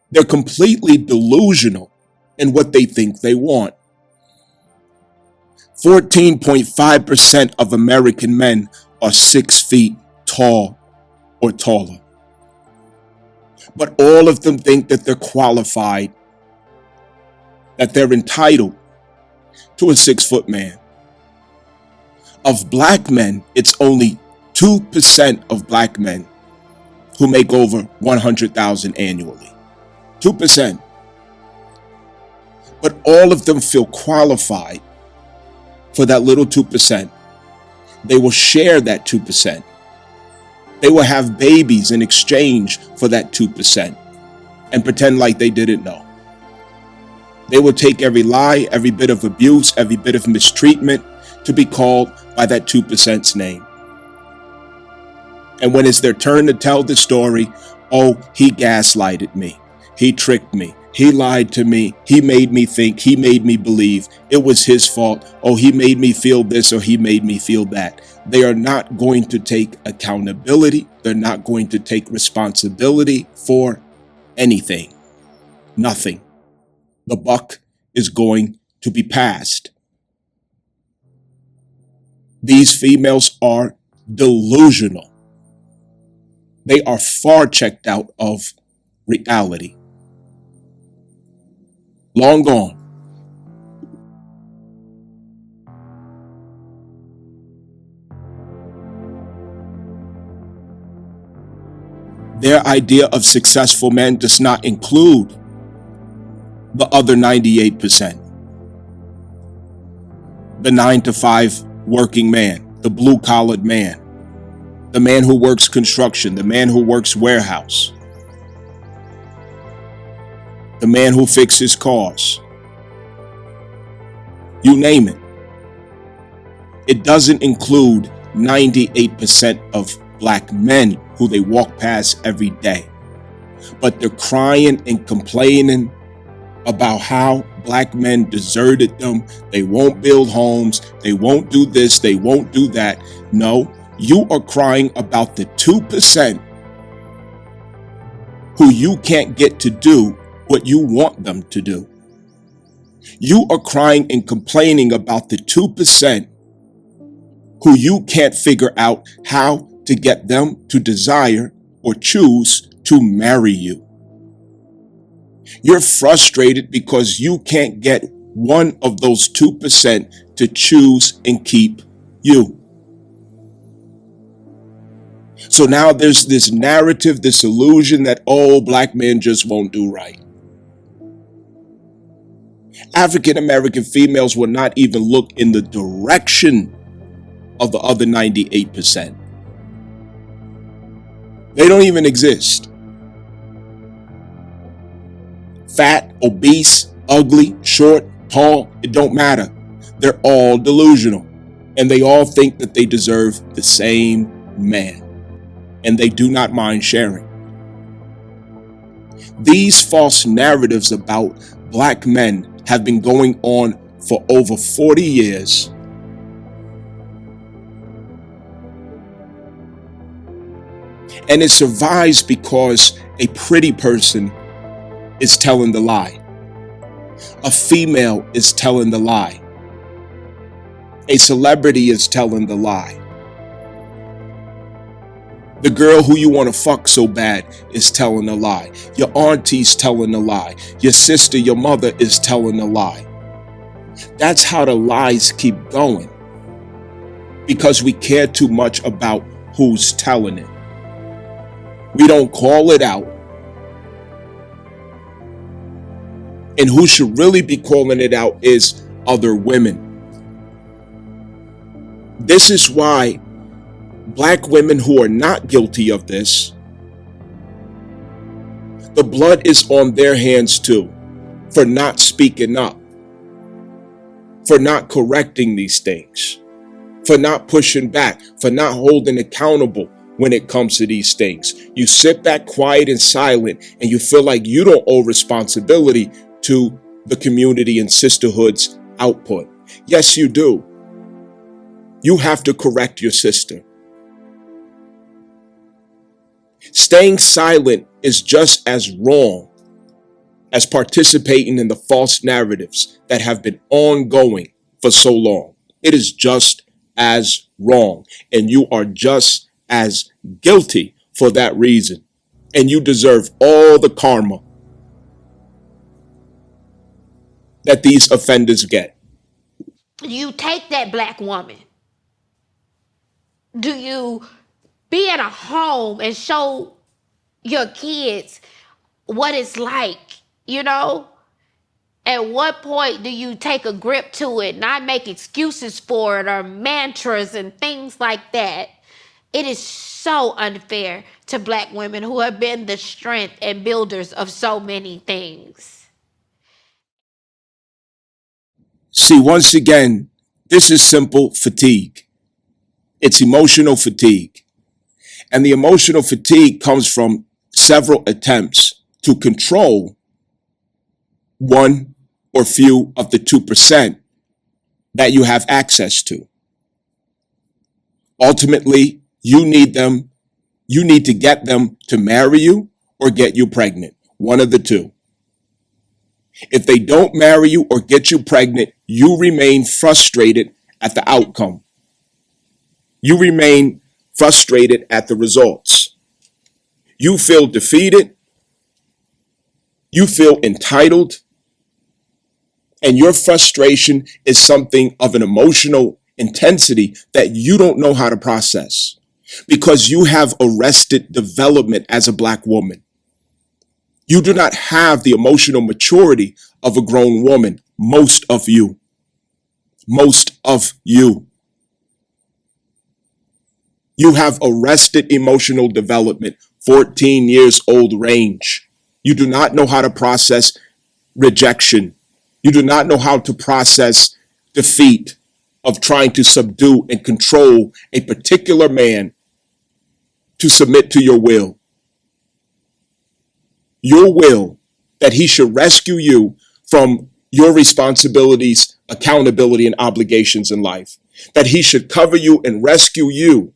They're completely delusional in what they think they want. 14.5% of American men are 6 feet tall or taller. But all of them think that they're qualified, that they're entitled to a 6-foot man. Of black men, it's only 2% of black men who make over $100,000 annually. 2%. But all of them feel qualified for that little 2%. They will share that 2%. They will have babies in exchange for that 2% and pretend like they didn't know. They will take every lie, every bit of abuse, every bit of mistreatment to be called by that 2%'s name. And when it's their turn to tell the story, oh, he gaslighted me. He tricked me. He lied to me. He made me think. He made me believe. It was his fault. Oh, he made me feel this or he made me feel that. They are not going to take accountability. They're not going to take responsibility for anything. Nothing. The buck is going to be passed. These females are delusional. They are far checked out of reality. Long gone. Their idea of successful men does not include the other 98%. The 9-to-5 working man, the blue-collared man, the man who works construction, the man who works warehouse, the man who fixes cars. You name it. It doesn't include 98% of black men who they walk past every day. But they're crying and complaining about how black men deserted them. They won't build homes. They won't do this. They won't do that. No, you are crying about the 2% who you can't get to do what you want them to do. You are crying and complaining about the 2% who you can't figure out how to get them to desire or choose to marry you. You're frustrated because you can't get one of those 2% to choose and keep you. So now there's this narrative, this illusion that, oh, black men just won't do right. African American females will not even look in the direction of the other 98%. They don't even exist. Fat, obese, ugly, short, tall, it don't matter. They're all delusional. And they all think that they deserve the same man. And they do not mind sharing. These false narratives about black men have been going on for over 40 years. And it survives because a pretty person is telling the lie. A female is telling the lie. A celebrity is telling the lie. The girl who you want to fuck so bad is telling a lie. Your auntie's telling a lie. Your sister, your mother is telling a lie. That's how the lies keep going, because we care too much about who's telling it. We don't call it out. And who should really be calling it out is other women. This is why Black women who are not guilty of this, the blood is on their hands too, for not speaking up, for not correcting these things, for not pushing back, for not holding accountable when it comes to these things. You sit back quiet and silent, and you feel like you don't owe responsibility to the community and sisterhood's output. Yes, you do. You have to correct your sister. Staying silent is just as wrong as participating in the false narratives that have been ongoing for so long. It is just as wrong, and you are just as guilty for that reason. And you deserve all the karma that these offenders get. You take that Black woman. Do you be at a home and show your kids what it's like, you know? At what point do you take a grip to it, not make excuses for it or mantras and things like that? It is so unfair to Black women who have been the strength and builders of so many things. See, once again, this is simple fatigue. It's emotional fatigue. And the emotional fatigue comes from several attempts to control one or few of the 2% that you have access to. Ultimately, you need to get them to marry you or get you pregnant. One of the two. If they don't marry you or get you pregnant, you remain frustrated at the outcome. You remain frustrated at the results. You feel defeated. You feel entitled. And your frustration is something of an emotional intensity that you don't know how to process, because you have arrested development as a Black woman. You do not have the emotional maturity of a grown woman. Most of you. You have arrested emotional development, 14 years old range. You do not know how to process rejection. You do not know how to process defeat of trying to subdue and control a particular man to submit to your will. Your will that he should rescue you from your responsibilities, accountability, and obligations in life. That he should cover you and rescue you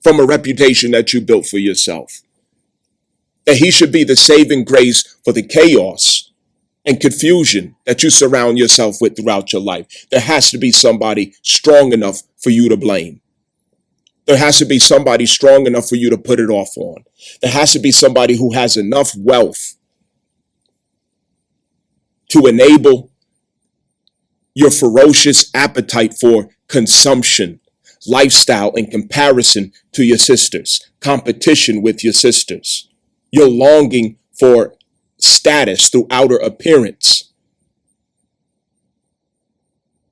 from a reputation that you built for yourself. That he should be the saving grace for the chaos and confusion that you surround yourself with throughout your life. There has to be somebody strong enough for you to blame. There has to be somebody strong enough for you to put it off on. There has to be somebody who has enough wealth to enable your ferocious appetite for consumption, lifestyle in comparison to your sisters, competition with your sisters, your longing for status through outer appearance.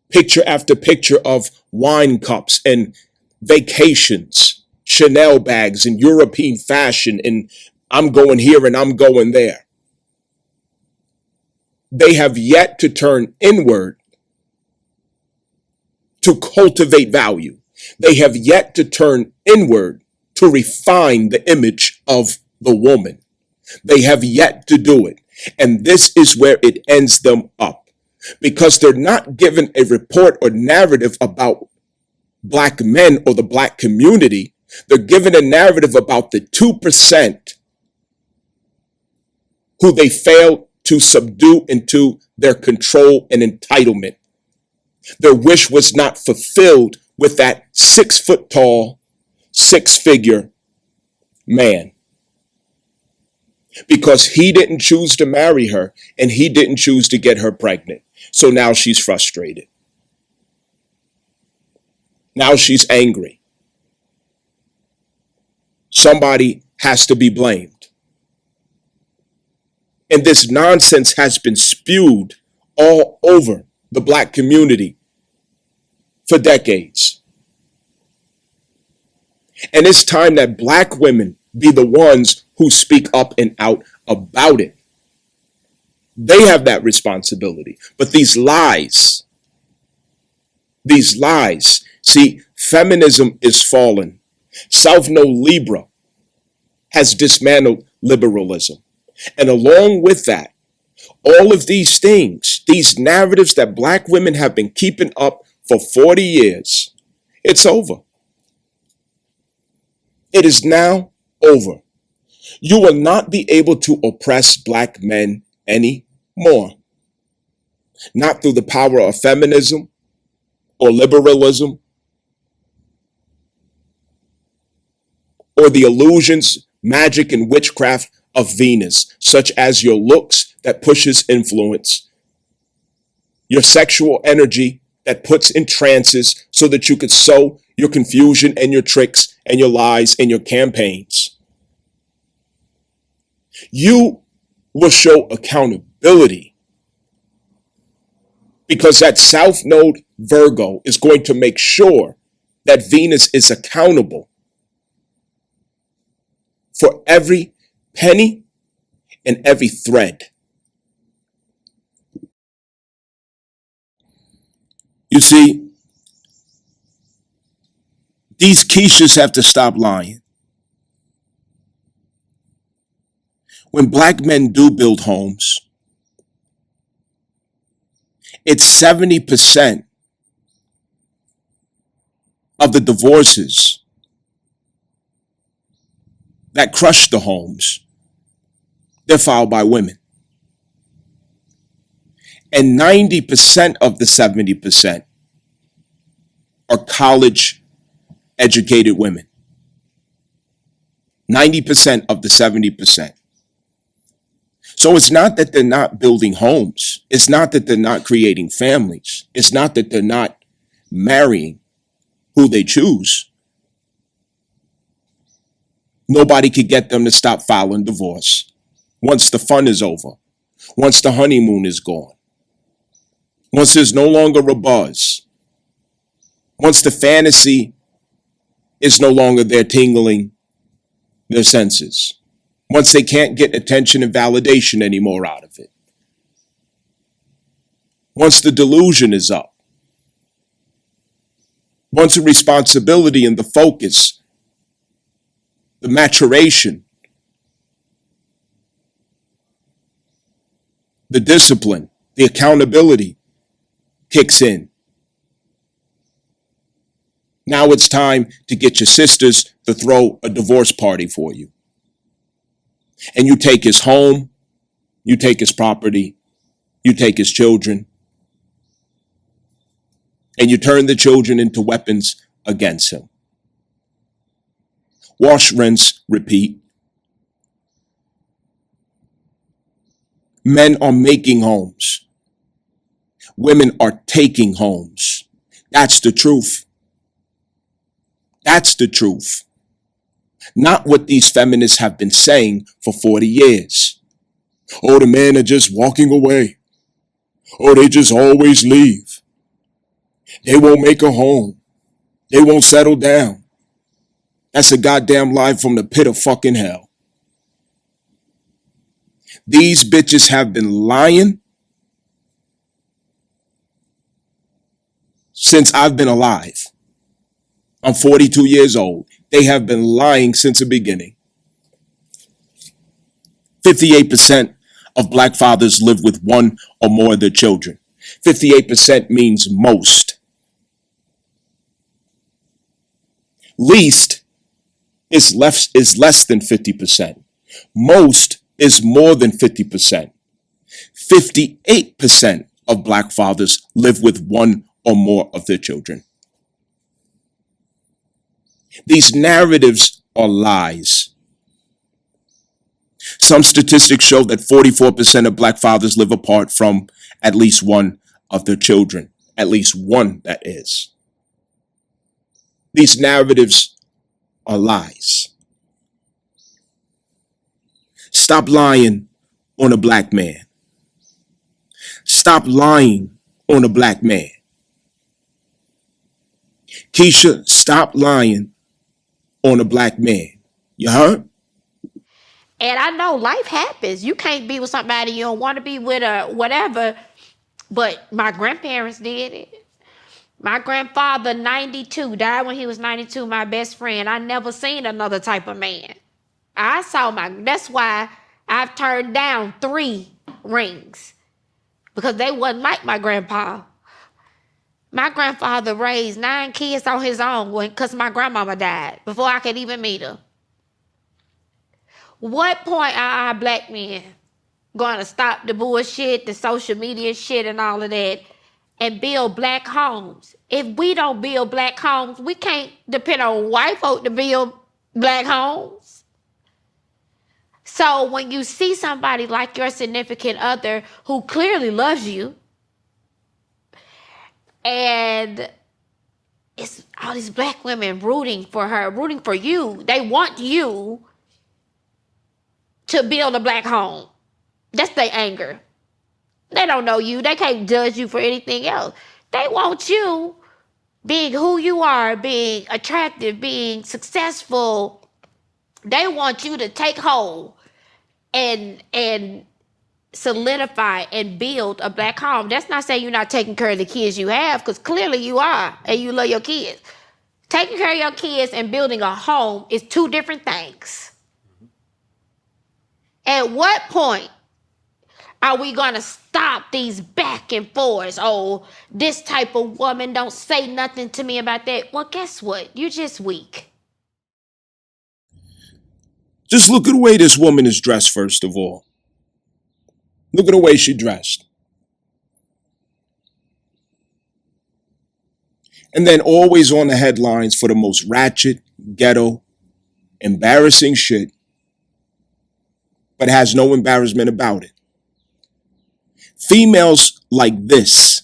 Picture after picture of wine cups and vacations, Chanel bags and European fashion, and I'm going here and I'm going there. They have yet to turn inward to cultivate value. They have yet to turn inward to refine the image of the woman. They have yet to do it. And this is where it ends them up, because they're not given a report or narrative about Black men or the Black community. They're given a narrative about the 2% who they failed to subdue into their control and entitlement. Their wish was not fulfilled with that 6 foot tall, 6-figure man, because he didn't choose to marry her and he didn't choose to get her pregnant. So now she's frustrated. Now she's angry. Somebody has to be blamed. And this nonsense has been spewed all over the Black community for decades. And it's time that Black women be the ones who speak up and out about it. They have that responsibility. But these lies, see, feminism is fallen. South Node Libra has dismantled liberalism. And along with that, all of these things, these narratives that Black women have been keeping up for 40 years, it's over. It is now over. You will not be able to oppress Black men anymore. Not through the power of feminism or liberalism or the illusions, magic, and witchcraft of Venus, such as your looks that pushes influence, your sexual energy that puts in trances so that you could sow your confusion and your tricks and your lies and your campaigns. You will show accountability because that South Node Virgo is going to make sure that Venus is accountable for every penny and every thread. You see, these Keishas have to stop lying. When Black men do build homes, it's 70% of the divorces that crush the homes, they're filed by women. And 90% of the 70% are college educated women. 90% of the 70%. So it's not that they're not building homes. It's not that they're not creating families. It's not that they're not marrying who they choose. Nobody could get them to stop filing divorce once the fun is over, once the honeymoon is gone, once there's no longer a buzz, once the fantasy is no longer there tingling their senses, once they can't get attention and validation anymore out of it, once the delusion is up, once the responsibility and the focus, the maturation, the discipline, the accountability kicks in. Now it's time to get your sisters to throw a divorce party for you. And you take his home, you take his property, you take his children, and you turn the children into weapons against him. Wash, rinse, repeat. Men are making homes. Women are taking homes. That's the truth. That's the truth. Not what these feminists have been saying for 40 years. Oh, the men are just walking away. Oh, they just always leave. They won't make a home. They won't settle down. That's a goddamn lie from the pit of fucking hell. These bitches have been lying since I've been alive. I'm 42 years old. They have been lying since the beginning. 58% of Black fathers live with one or more of their children. 58% means most. Least is less than 50%. Most is more than 50%. 58% of Black fathers live with one or more of their children. These narratives are lies. Some statistics show that 44% of Black fathers live apart from at least one of their children, at least one that is. These narratives are lies. Stop lying on a black man. Stop lying on a black man. Keisha, stop lying on a black man. You heard? And I know life happens. You can't be with somebody you don't want to be with or whatever. But my grandparents did it. My grandfather, 92, died when he was 92, my best friend. I never seen another type of man. That's why I've turned down 3 rings. Because they wasn't like my grandpa. My grandfather raised 9 kids on his own because my grandmama died before I could even meet her. What point are our black men going to stop the bullshit, the social media shit and all of that, and build black homes? If we don't build black homes, we can't depend on white folk to build black homes. So when you see somebody like your significant other who clearly loves you, and it's all these black women rooting for her, rooting for you, they want you to build a black home. That's their anger. They don't know you. They can't judge you for anything else. They want you being who you are, being attractive, being successful. They want you to take hold and solidify and build a black home. That's not saying you're not taking care of the kids you have, because clearly you are, and you love your kids. Taking care of your kids and building a home is 2 different things. At what point are we going to stop these back and forths? Oh, this type of woman don't say nothing to me about that. Well, guess what? You're just weak. Just look at the way this woman is dressed, first of all. Look at the way she dressed. And then always on the headlines for the most ratchet, ghetto, embarrassing shit, but has no embarrassment about it. Females like this,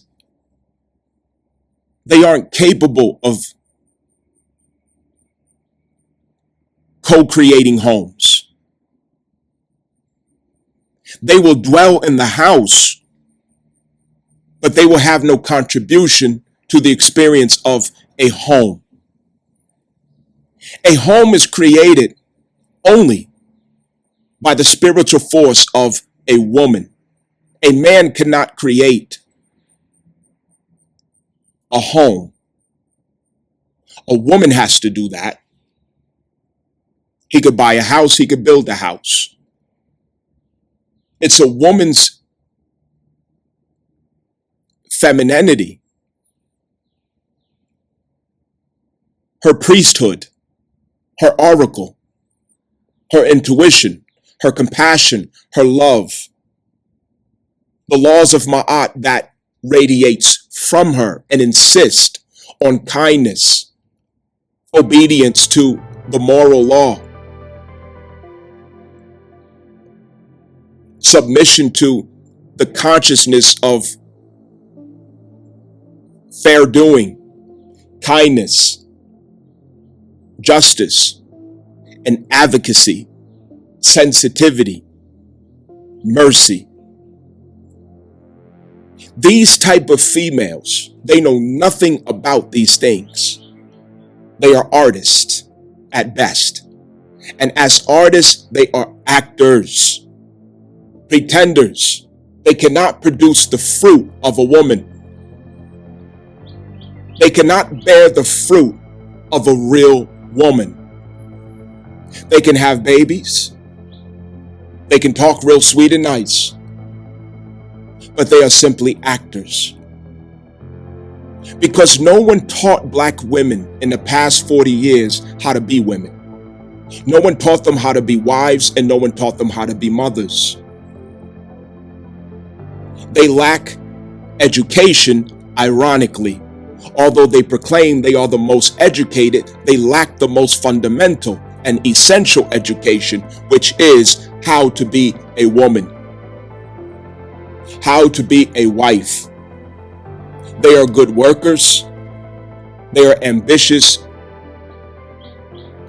they aren't capable of co-creating homes. They will dwell in the house, but they will have no contribution to the experience of a home. A home is created only by the spiritual force of a woman. A man cannot create a home. A woman has to do that. He could buy a house, he could build a house. It's a woman's femininity, her priesthood, her oracle, her intuition, her compassion, her love, the laws of Ma'at that radiates from her and insist on kindness, obedience to the moral law, submission to the consciousness of fair doing, kindness, justice, and advocacy, sensitivity, mercy. These type of females, they know nothing about these things. They are artists at best. And as artists, they are actors, pretenders. They cannot produce the fruit of a woman. They cannot bear the fruit of a real woman. They can have babies. They can talk real sweet and nice. But they are simply actors. Because no one taught black women in the past 40 years how to be women. No one taught them how to be wives, and no one taught them how to be mothers. They lack education, ironically. Although they proclaim they are the most educated, they lack the most fundamental and essential education, which is how to be a woman, how to be a wife, They are good workers. They are ambitious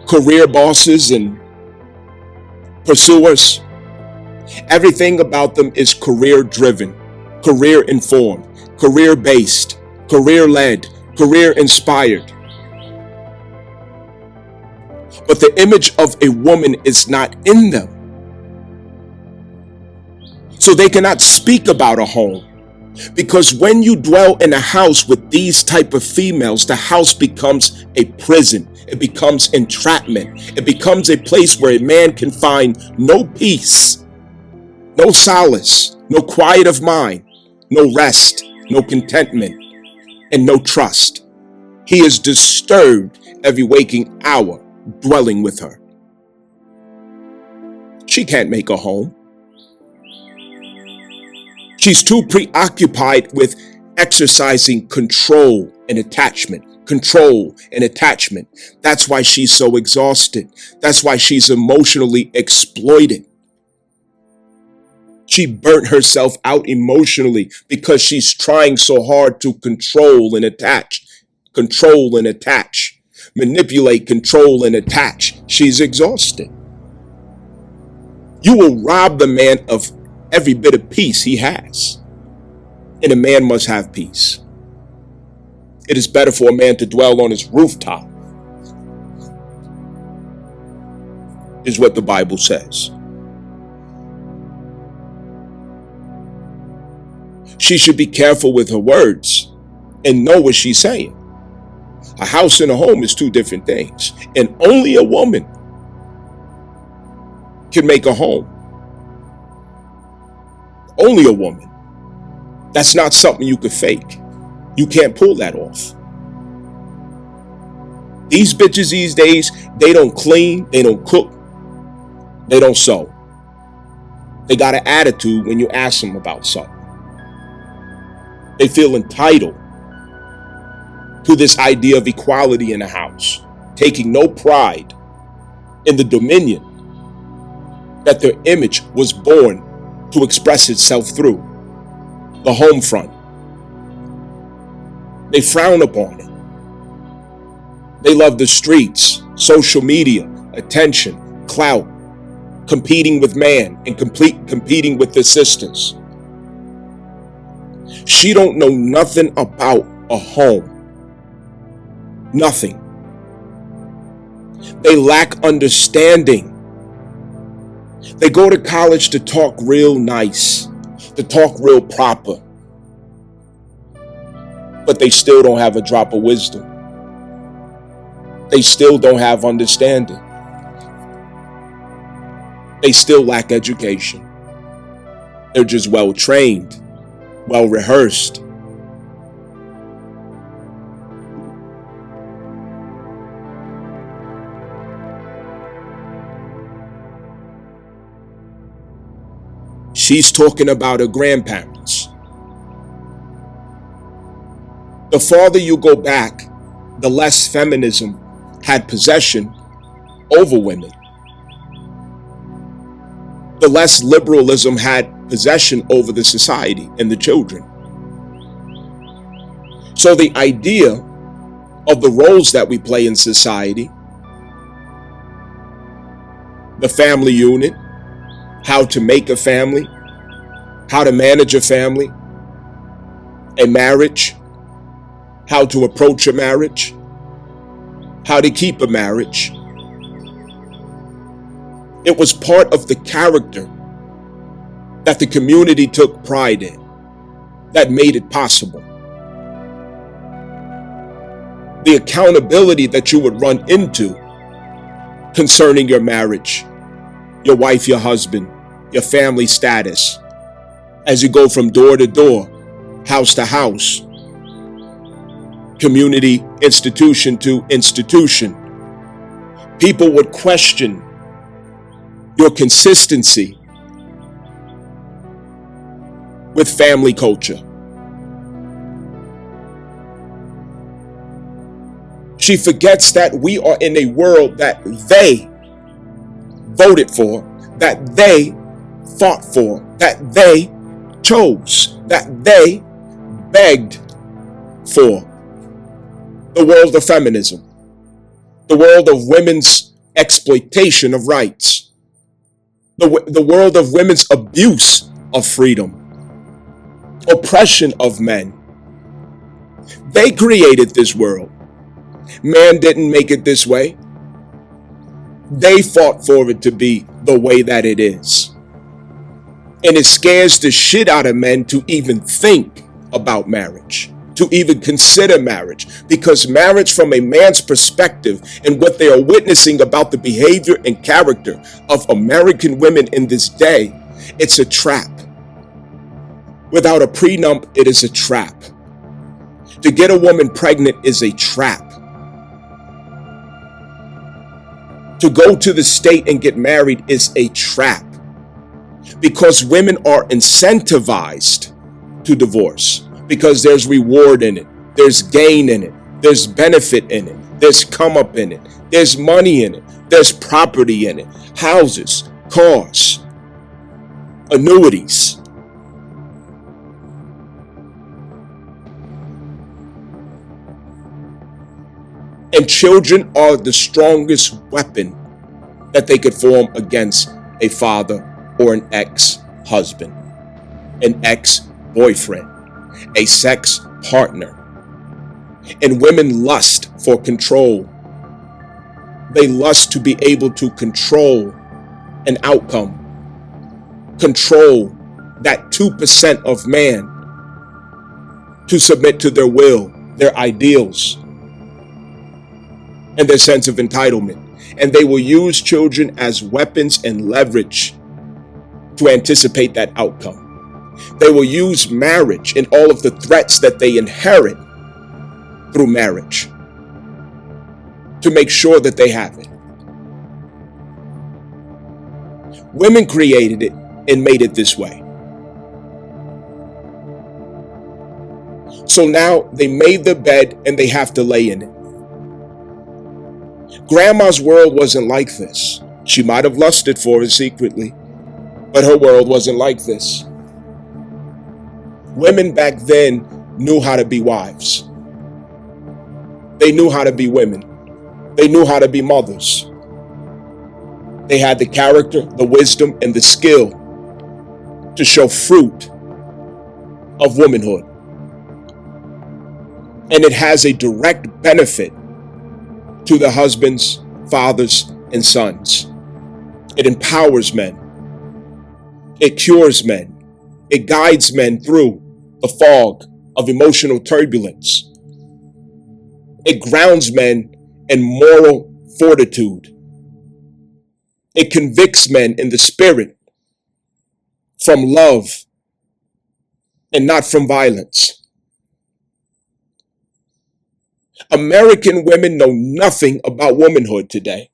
career bosses and pursuers. Everything about them is career driven, career informed, career based, career led, career inspired. But the image of a woman is not in them. So they cannot speak about a home. Because when you dwell in a house with these type of females, the house becomes a prison. It becomes entrapment. It becomes a place where a man can find no peace, no solace, no quiet of mind, no rest, no contentment, and no trust. He is disturbed every waking hour dwelling with her. She can't make a home. She's too preoccupied with exercising control and attachment. Control and attachment. That's why she's so exhausted. That's why she's emotionally exploited. She burnt herself out emotionally because she's trying so hard to control and attach. Control and attach. Manipulate, control, and attach. She's exhausted. You will rob the man of every bit of peace he has. And a man must have peace. It is better for a man to dwell on his rooftop, is what the Bible says. She should be careful with her words and know what she's saying. A house and a home is two different things, and only a woman can make a home. Only a woman. That's not something you could fake. You can't pull that off. These bitches these days, they don't clean, they don't cook, they don't sew. They got an attitude when you ask them about something. They feel entitled to this idea of equality in the house, taking no pride in the dominion that their image was born to express itself through, the home front. They frown upon it. They love the streets, social media, attention, clout, competing with man and competing with their sisters. She don't know nothing about a home. Nothing. They lack understanding. They go to college to talk real nice, to talk real proper, but they still don't have a drop of wisdom. They still don't have understanding. They still lack education. They're just well trained, well rehearsed. She's talking about her grandparents. The farther you go back, the less feminism had possession over women. The less liberalism had possession over the society and the children. So the idea of the roles that we play in society, the family unit, how to make a family, how to manage a family, a marriage, how to approach a marriage, how to keep a marriage. It was part of the character that the community took pride in, that made it possible. The accountability that you would run into concerning your marriage, your wife, your husband, your family status, as you go from door to door, house to house, community, institution to institution. People would question your consistency with family culture. She forgets that we are in a world that they voted for, that they fought for, that they chose, that they begged for the world of feminism, the world of women's exploitation of rights, the world of women's abuse of freedom, oppression of men. They created this world. Man didn't make it this way. They fought for it to be the way that it is. And it scares the shit out of men to even think about marriage, to even consider marriage, because marriage from a man's perspective and what they are witnessing about the behavior and character of American women in this day, it's a trap. Without a prenup, it is a trap. To get a woman pregnant is a trap. To go to the state and get married is a trap, because women are incentivized to divorce, because there's reward in it, there's gain in it, there's benefit in it, there's come up in it, there's money in it, there's property in it, houses, cars, annuities. And children are the strongest weapon that they could form against a father or an ex-husband, an ex-boyfriend, a sex partner. And women lust for control. They lust to be able to control an outcome, control that 2% of man, to submit to their will, their ideals, and their sense of entitlement. And they will use children as weapons and leverage to anticipate that outcome. They will use marriage and all of the threats that they inherit through marriage to make sure that they have it. Women created it and made it this way. So now they made the bed and they have to lay in it. Grandma's world wasn't like this. She might have lusted for it secretly, but her world wasn't like this. Women back then knew how to be wives. They knew how to be women. They knew how to be mothers. They had the character, the wisdom, and the skill to show fruit of womanhood. And it has a direct benefit to the husbands, fathers, and sons. It empowers men. It cures men. It guides men through the fog of emotional turbulence. It grounds men in moral fortitude. It convicts men in the spirit from love and not from violence. American women know nothing about womanhood today,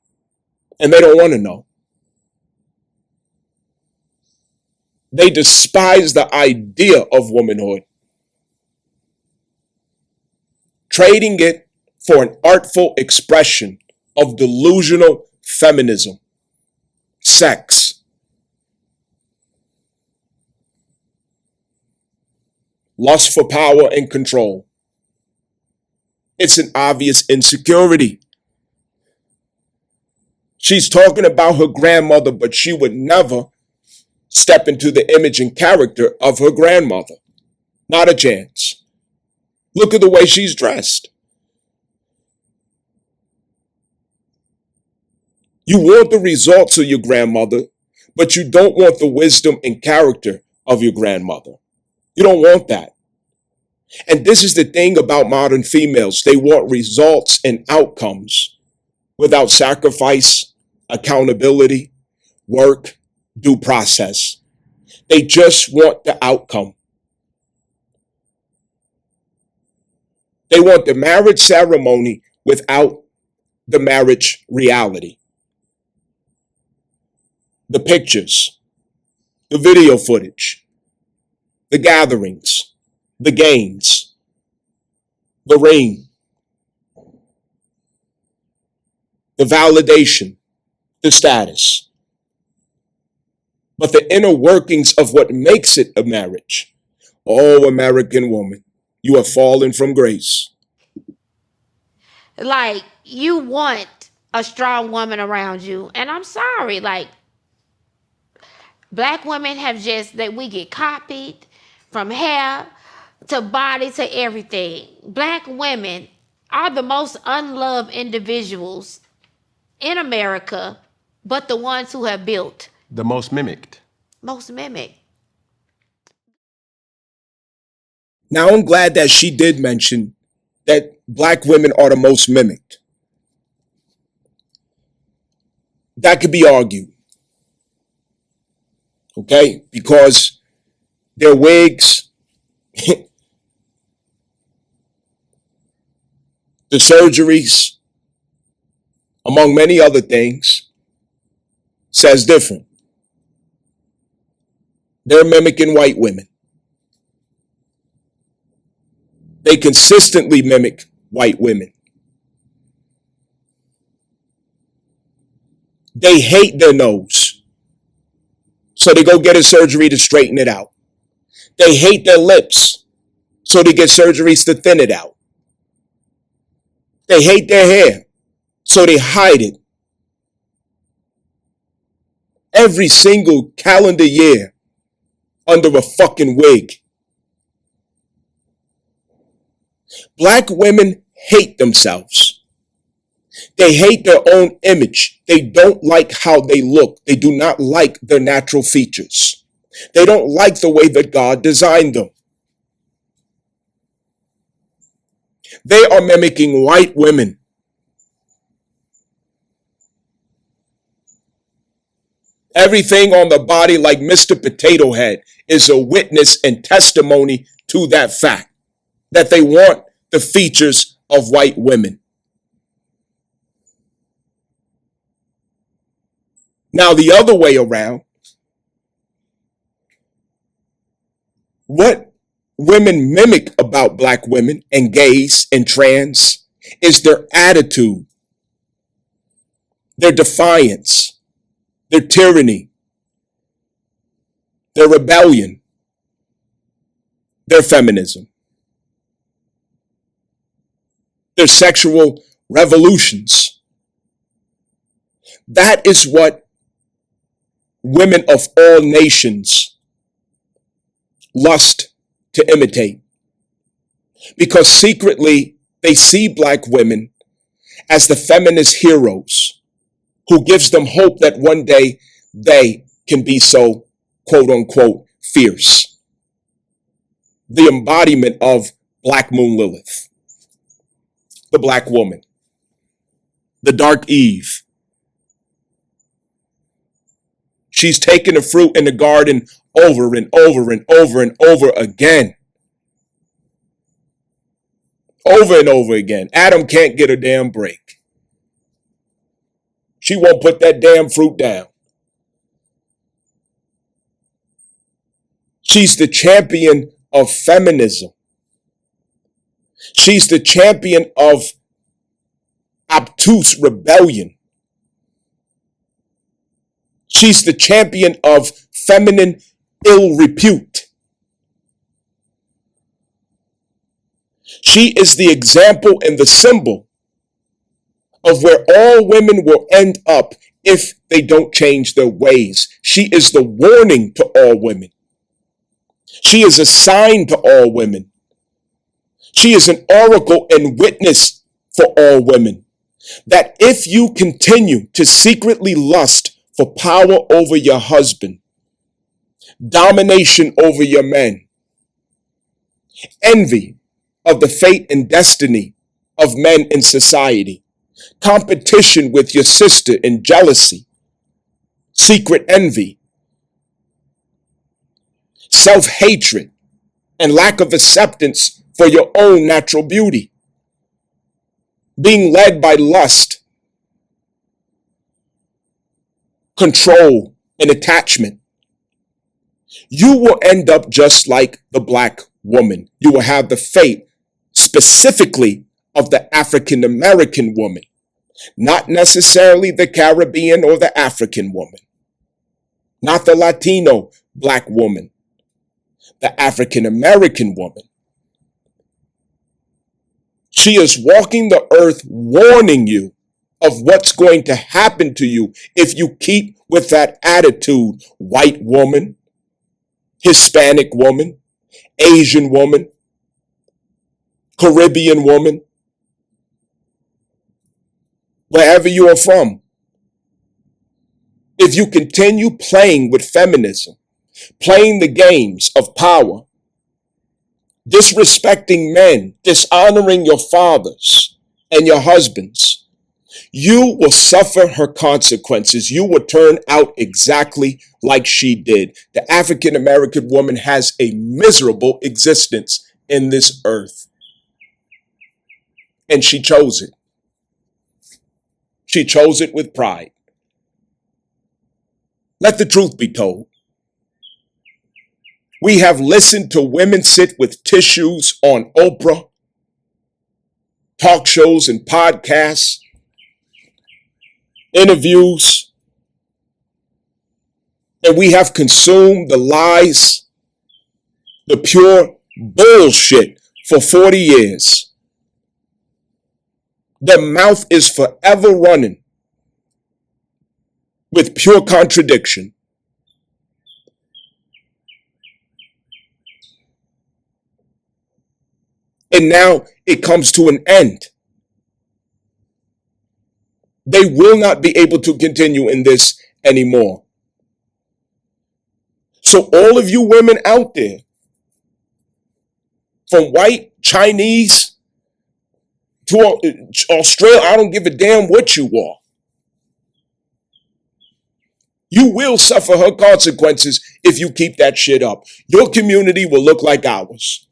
and they don't want to know. They despise the idea of womanhood, trading it for an artful expression of delusional feminism, sex, lust for power and control. It's an obvious insecurity. She's talking about her grandmother, but she would never step into the image and character of her grandmother. Not a chance. Look at the way she's dressed. You want the results of your grandmother, but you don't want the wisdom and character of your grandmother. You don't want that. And this is the thing about modern females. They want results and outcomes without sacrifice, accountability, work, due process. They just want the outcome. They want the marriage ceremony without the marriage reality. The pictures, the video footage, the gatherings, the games, the ring, the validation, the status. But the inner workings of what makes it a marriage. Oh, American woman, You have fallen from grace. Like, you want a strong woman around you. And I'm sorry, like, black women have just, that we get copied from hair to body to everything. Black women are the most unloved individuals in America, but the ones who have built. The most mimicked. Most mimicked. Now, I'm glad that she did mention that black women are the most mimicked. That could be argued. Okay? Because their wigs, the surgeries, among many other things, says different. They're mimicking white women. They consistently mimic white women. They hate their nose, so they go get a surgery to straighten it out. They hate their lips, so they get surgeries to thin it out. They hate their hair, so they hide it. Every single calendar year under a fucking wig. Black women hate themselves. They hate their own image. They don't like how they look. They do not like their natural features. They don't like the way that God designed them. They are mimicking white women. Everything on the body, like Mr. Potato Head, is a witness and testimony to that fact, that they want the features of white women. Now, the other way around, what women mimic about black women and gays and trans is their attitude, their defiance, their tyranny, their rebellion, their feminism, their sexual revolutions. That is what women of all nations lust to imitate, because secretly they see black women as the feminist heroes who gives them hope that one day they can be so, quote unquote, fierce. The embodiment of Black Moon Lilith, the black woman, the dark Eve. She's taken the fruit in the garden over and over and over and over again. Over and over again. Adam can't get a damn break. She won't put that damn fruit down. She's the champion of feminism. She's the champion of obtuse rebellion. She's the champion of feminine ill repute. She is the example and the symbol of where all women will end up if they don't change their ways. She is the warning to all women. She is a sign to all women. She is an oracle and witness for all women, that if you continue to secretly lust for power over your husband, domination over your men, envy of the fate and destiny of men in society, competition with your sister in jealousy, secret envy, self-hatred, and lack of acceptance for your own natural beauty, being led by lust, control, and attachment, you will end up just like the black woman. You will have the fate specifically of the African American woman, not necessarily the Caribbean or the African woman, not the Latino black woman, the African American woman. She is walking the earth warning you of what's going to happen to you if you keep with that attitude. White woman, Hispanic woman, Asian woman, Caribbean woman, wherever you are from. If you continue playing with feminism, playing the games of power, disrespecting men, dishonoring your fathers and your husbands, you will suffer her consequences. You will turn out exactly like she did. The African American woman has a miserable existence in this earth. And she chose it. She chose it with pride. Let the truth be told. We have listened to women sit with tissues on Oprah, talk shows and podcasts, interviews, and we have consumed the lies, the pure bullshit for 40 years. Their mouth is forever running with pure contradiction. And now it comes to an end. They will not be able to continue in this anymore. So all of you women out there, from white, Chinese, to Australia, I don't give a damn what you are. You will suffer her consequences if you keep that shit up. Your community will look like ours.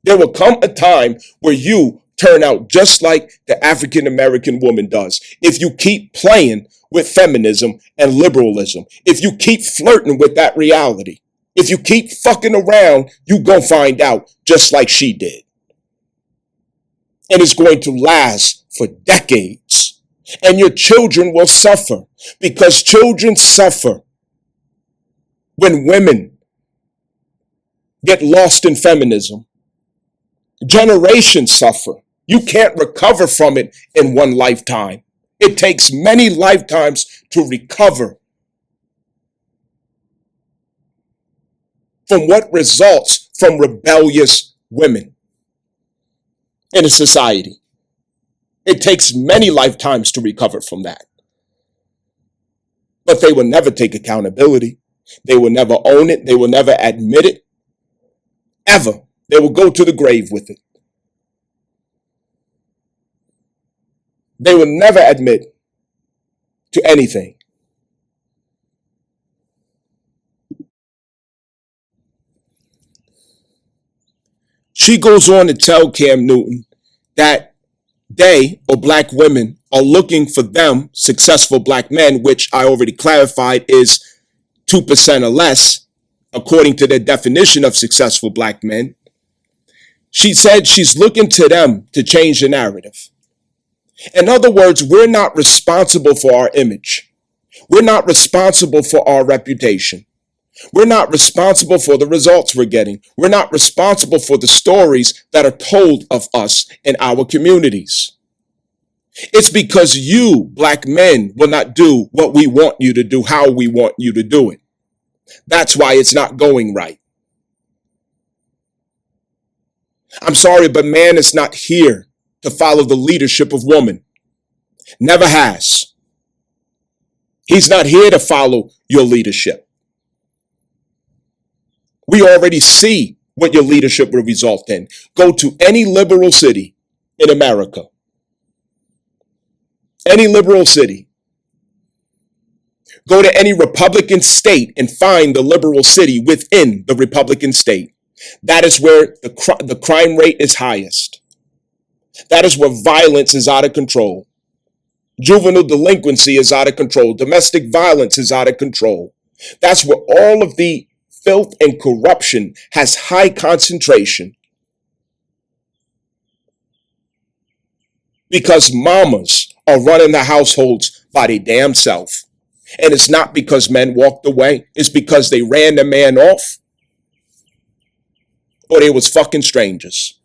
There will come a time where you turn out just like the African American woman does. If you keep playing with feminism and liberalism, if you keep flirting with that reality, if you keep fucking around, you gonna find out just like she did. And it's going to last for decades. And your children will suffer, because children suffer when women get lost in feminism. Generations suffer. You can't recover from it in one lifetime. It takes many lifetimes to recover from what results from rebellious women in a society. It takes many lifetimes to recover from that. But they will never take accountability. They will never own it. They will never admit it. Ever. They will go to the grave with it. They will never admit to anything. She goes on to tell Cam Newton that they, or black women, are looking for them, successful black men, which I already clarified is 2% or less, according to their definition of successful black men. She said she's looking to them to change the narrative. In other words, we're not responsible for our image. We're not responsible for our reputation. We're not responsible for the results we're getting. We're not responsible for the stories that are told of us in our communities. It's because you, black men, will not do what we want you to do, how we want you to do it. That's why it's not going right. I'm sorry, but man is not here to follow the leadership of woman. Never has. He's not here to follow your leadership. We already see what your leadership will result in. Go to any liberal city in America. Any liberal city. Go to any Republican state and find the liberal city within the Republican state. That is where the crime rate is highest. That is where violence is out of control. Juvenile delinquency is out of control. Domestic violence is out of control. That's where all of the filth and corruption has high concentration. Because mamas are running the households by their damn self. And it's not because men walked away. It's because they ran the man off, or they was fucking strangers.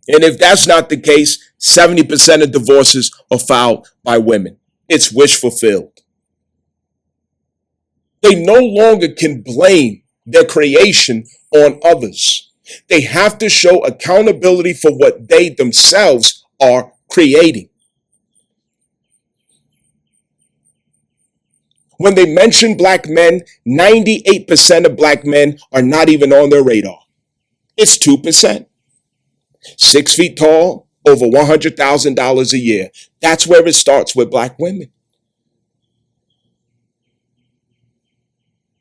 And if that's not the case, 70% of divorces are filed by women. It's wish fulfilled. They no longer can blame their creation on others. They have to show accountability for what they themselves are creating. When they mention black men, 98% of black men are not even on their radar. It's 2%. 6 feet tall, over $100,000 a year. That's where it starts with black women.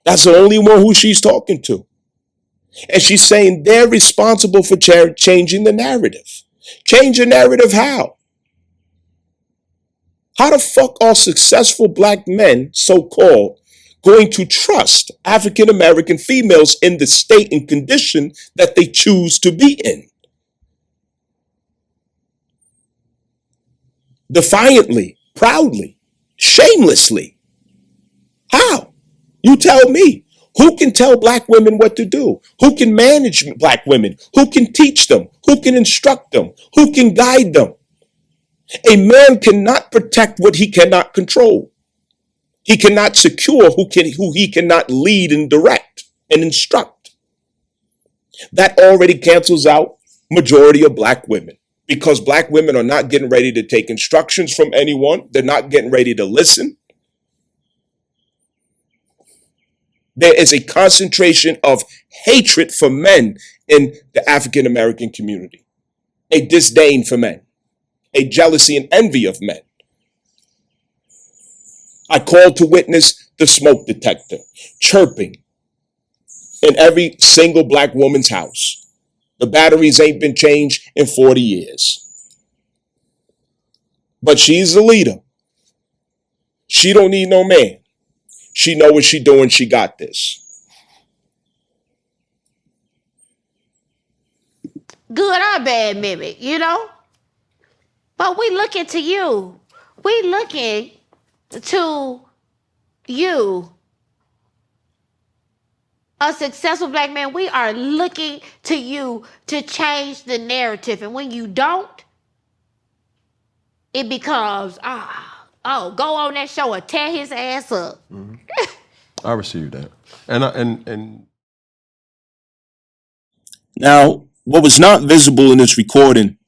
That's the only one who she's talking to. And she's saying they're responsible for changing the narrative. Change the narrative how? How the fuck are successful black men, so-called, going to trust African-American females in the state and condition that they choose to be in? Defiantly, proudly, shamelessly. How? You tell me. Who can tell black women what to do? Who can manage black women? Who can teach them? Who can instruct them? Who can guide them? A man cannot protect what he cannot control. He cannot secure who he cannot lead and direct and instruct. That already cancels out majority of black women, because black women are not getting ready to take instructions from anyone. They're not getting ready to listen. There is a concentration of hatred for men in the African American community, a disdain for men, a jealousy and envy of men. I called to witness the smoke detector chirping in every single black woman's house. The batteries ain't been changed in 40 years. But she's the leader. She don't need no man. She know what she doing. She got this. Good or bad, mimic, you know? But we looking to you. We looking to you. A successful black man, we are looking to you to change the narrative. And when you don't, it becomes, go on that show and tear his ass up. Mm-hmm. I received that. And now, what was not visible in this recording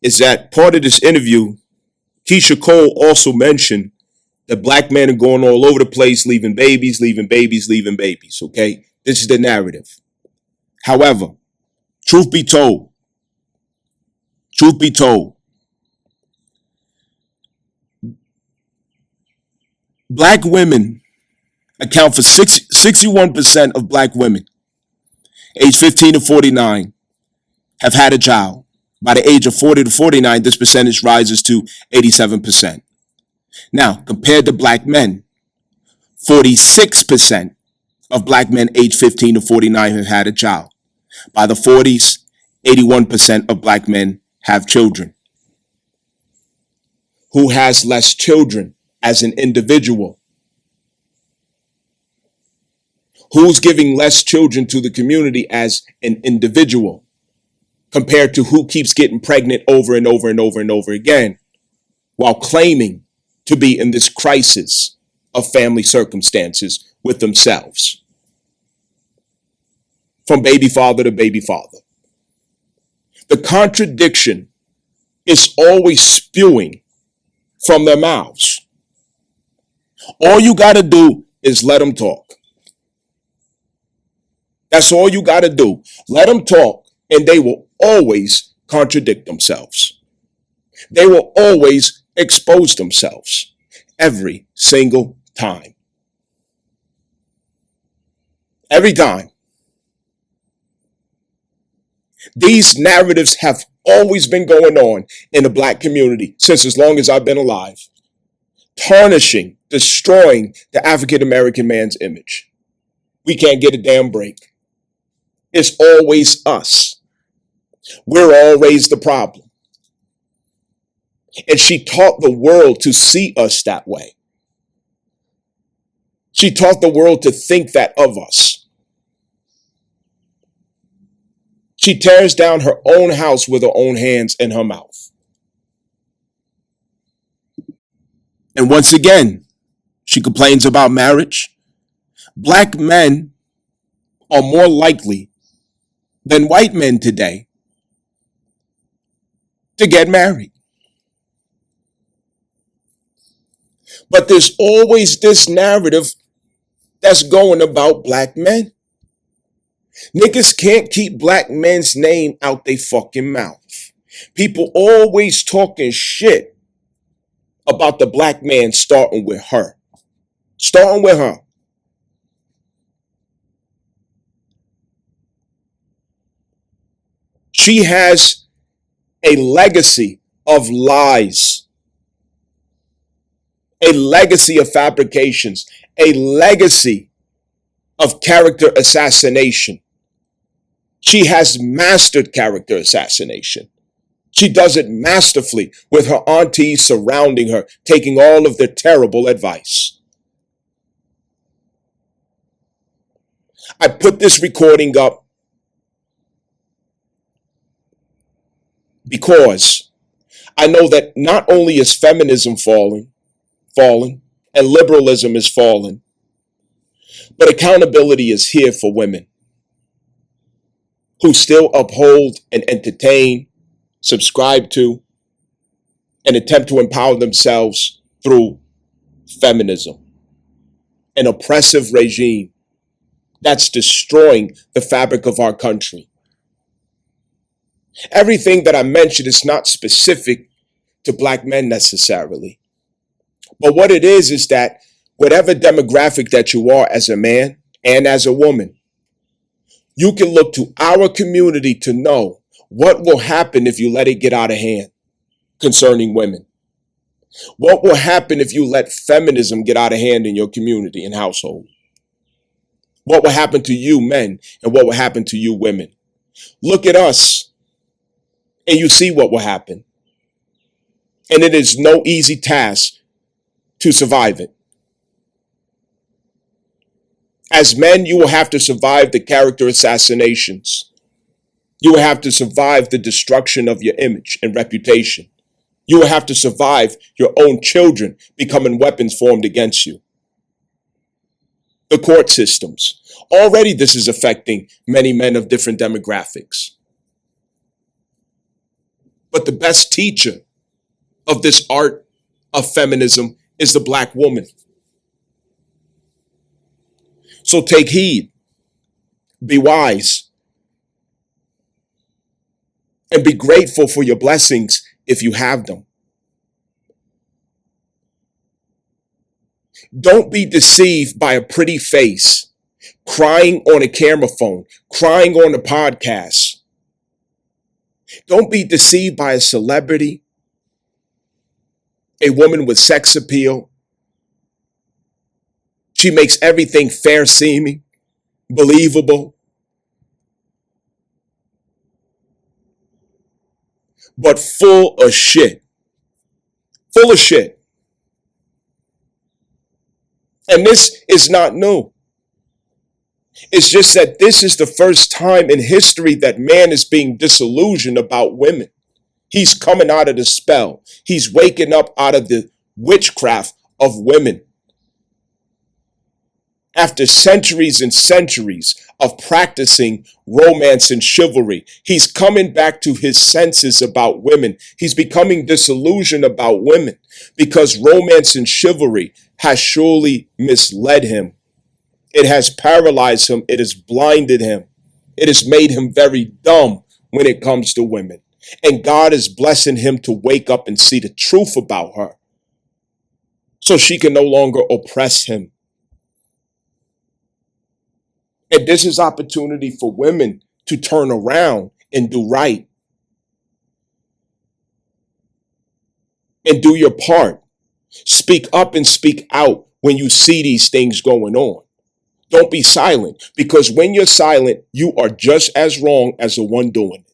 is that part of this interview, Keisha Cole also mentioned that black men are going all over the place, leaving babies, okay? This is the narrative. However, truth be told, black women account for 61% of black women age 15 to 49 have had a child. By the age of 40 to 49, this percentage rises to 87%. Now, compared to black men, 46% of black men age 15 to 49 have had a child. By the 40s, 81% of black men have children. Who has less children as an individual? Who's giving less children to the community as an individual compared to who keeps getting pregnant over and over and over and over again while claiming to be in this crisis of family circumstances with themselves? From baby father to baby father. The contradiction is always spewing from their mouths. All you got to do is let them talk. That's all you got to do. Let them talk, and they will always contradict themselves. They will always expose themselves every single time. Every time. These narratives have always been going on in the black community since as long as I've been alive. Tarnishing, destroying the African American man's image. We can't get a damn break. It's always us. We're always the problem. And she taught the world to see us that way. She taught the world to think that of us. She tears down her own house with her own hands and her mouth. And once again, she complains about marriage. Black men are more likely than white men today to get married. But there's always this narrative that's going about black men. Niggas can't keep black men's name out they fucking mouth. People always talking shit about the black man starting with her. Starting with her. She has a legacy of lies, a legacy of fabrications, a legacy of character assassination. She has mastered character assassination. She does it masterfully with her aunties surrounding her, taking all of their terrible advice. I put this recording up because I know that not only is feminism fallen, and liberalism is fallen, but accountability is here for women who still uphold and entertain, subscribe to, and attempt to empower themselves through feminism, an oppressive regime that's destroying the fabric of our country. Everything that I mentioned is not specific to black men necessarily. But what it is that whatever demographic that you are as a man and as a woman, you can look to our community to know what will happen if you let it get out of hand concerning women. What will happen if you let feminism get out of hand in your community and household? What will happen to you men and what will happen to you women? Look at us and you see what will happen. And it is no easy task to survive it. As men, you will have to survive the character assassinations. You will have to survive the destruction of your image and reputation. You will have to survive your own children becoming weapons formed against you. The court systems. Already this is affecting many men of different demographics. But the best teacher of this art of feminism is the black woman. So take heed, be wise, and be grateful for your blessings if you have them. Don't be deceived by a pretty face, crying on a camera phone, crying on a podcast. Don't be deceived by a celebrity, a woman with sex appeal. She makes everything fair seeming, believable. But full of shit. Full of shit. And this is not new. It's just that this is the first time in history that man is being disillusioned about women. He's coming out of the spell. He's waking up out of the witchcraft of women. After centuries and centuries of practicing romance and chivalry, he's coming back to his senses about women. He's becoming disillusioned about women because romance and chivalry has surely misled him. It has paralyzed him. It has blinded him. It has made him very dumb when it comes to women. And God is blessing him to wake up and see the truth about her so she can no longer oppress him. And this is opportunity for women to turn around and do right. And do your part. Speak up and speak out when you see these things going on. Don't be silent, because when you're silent, you are just as wrong as the one doing it.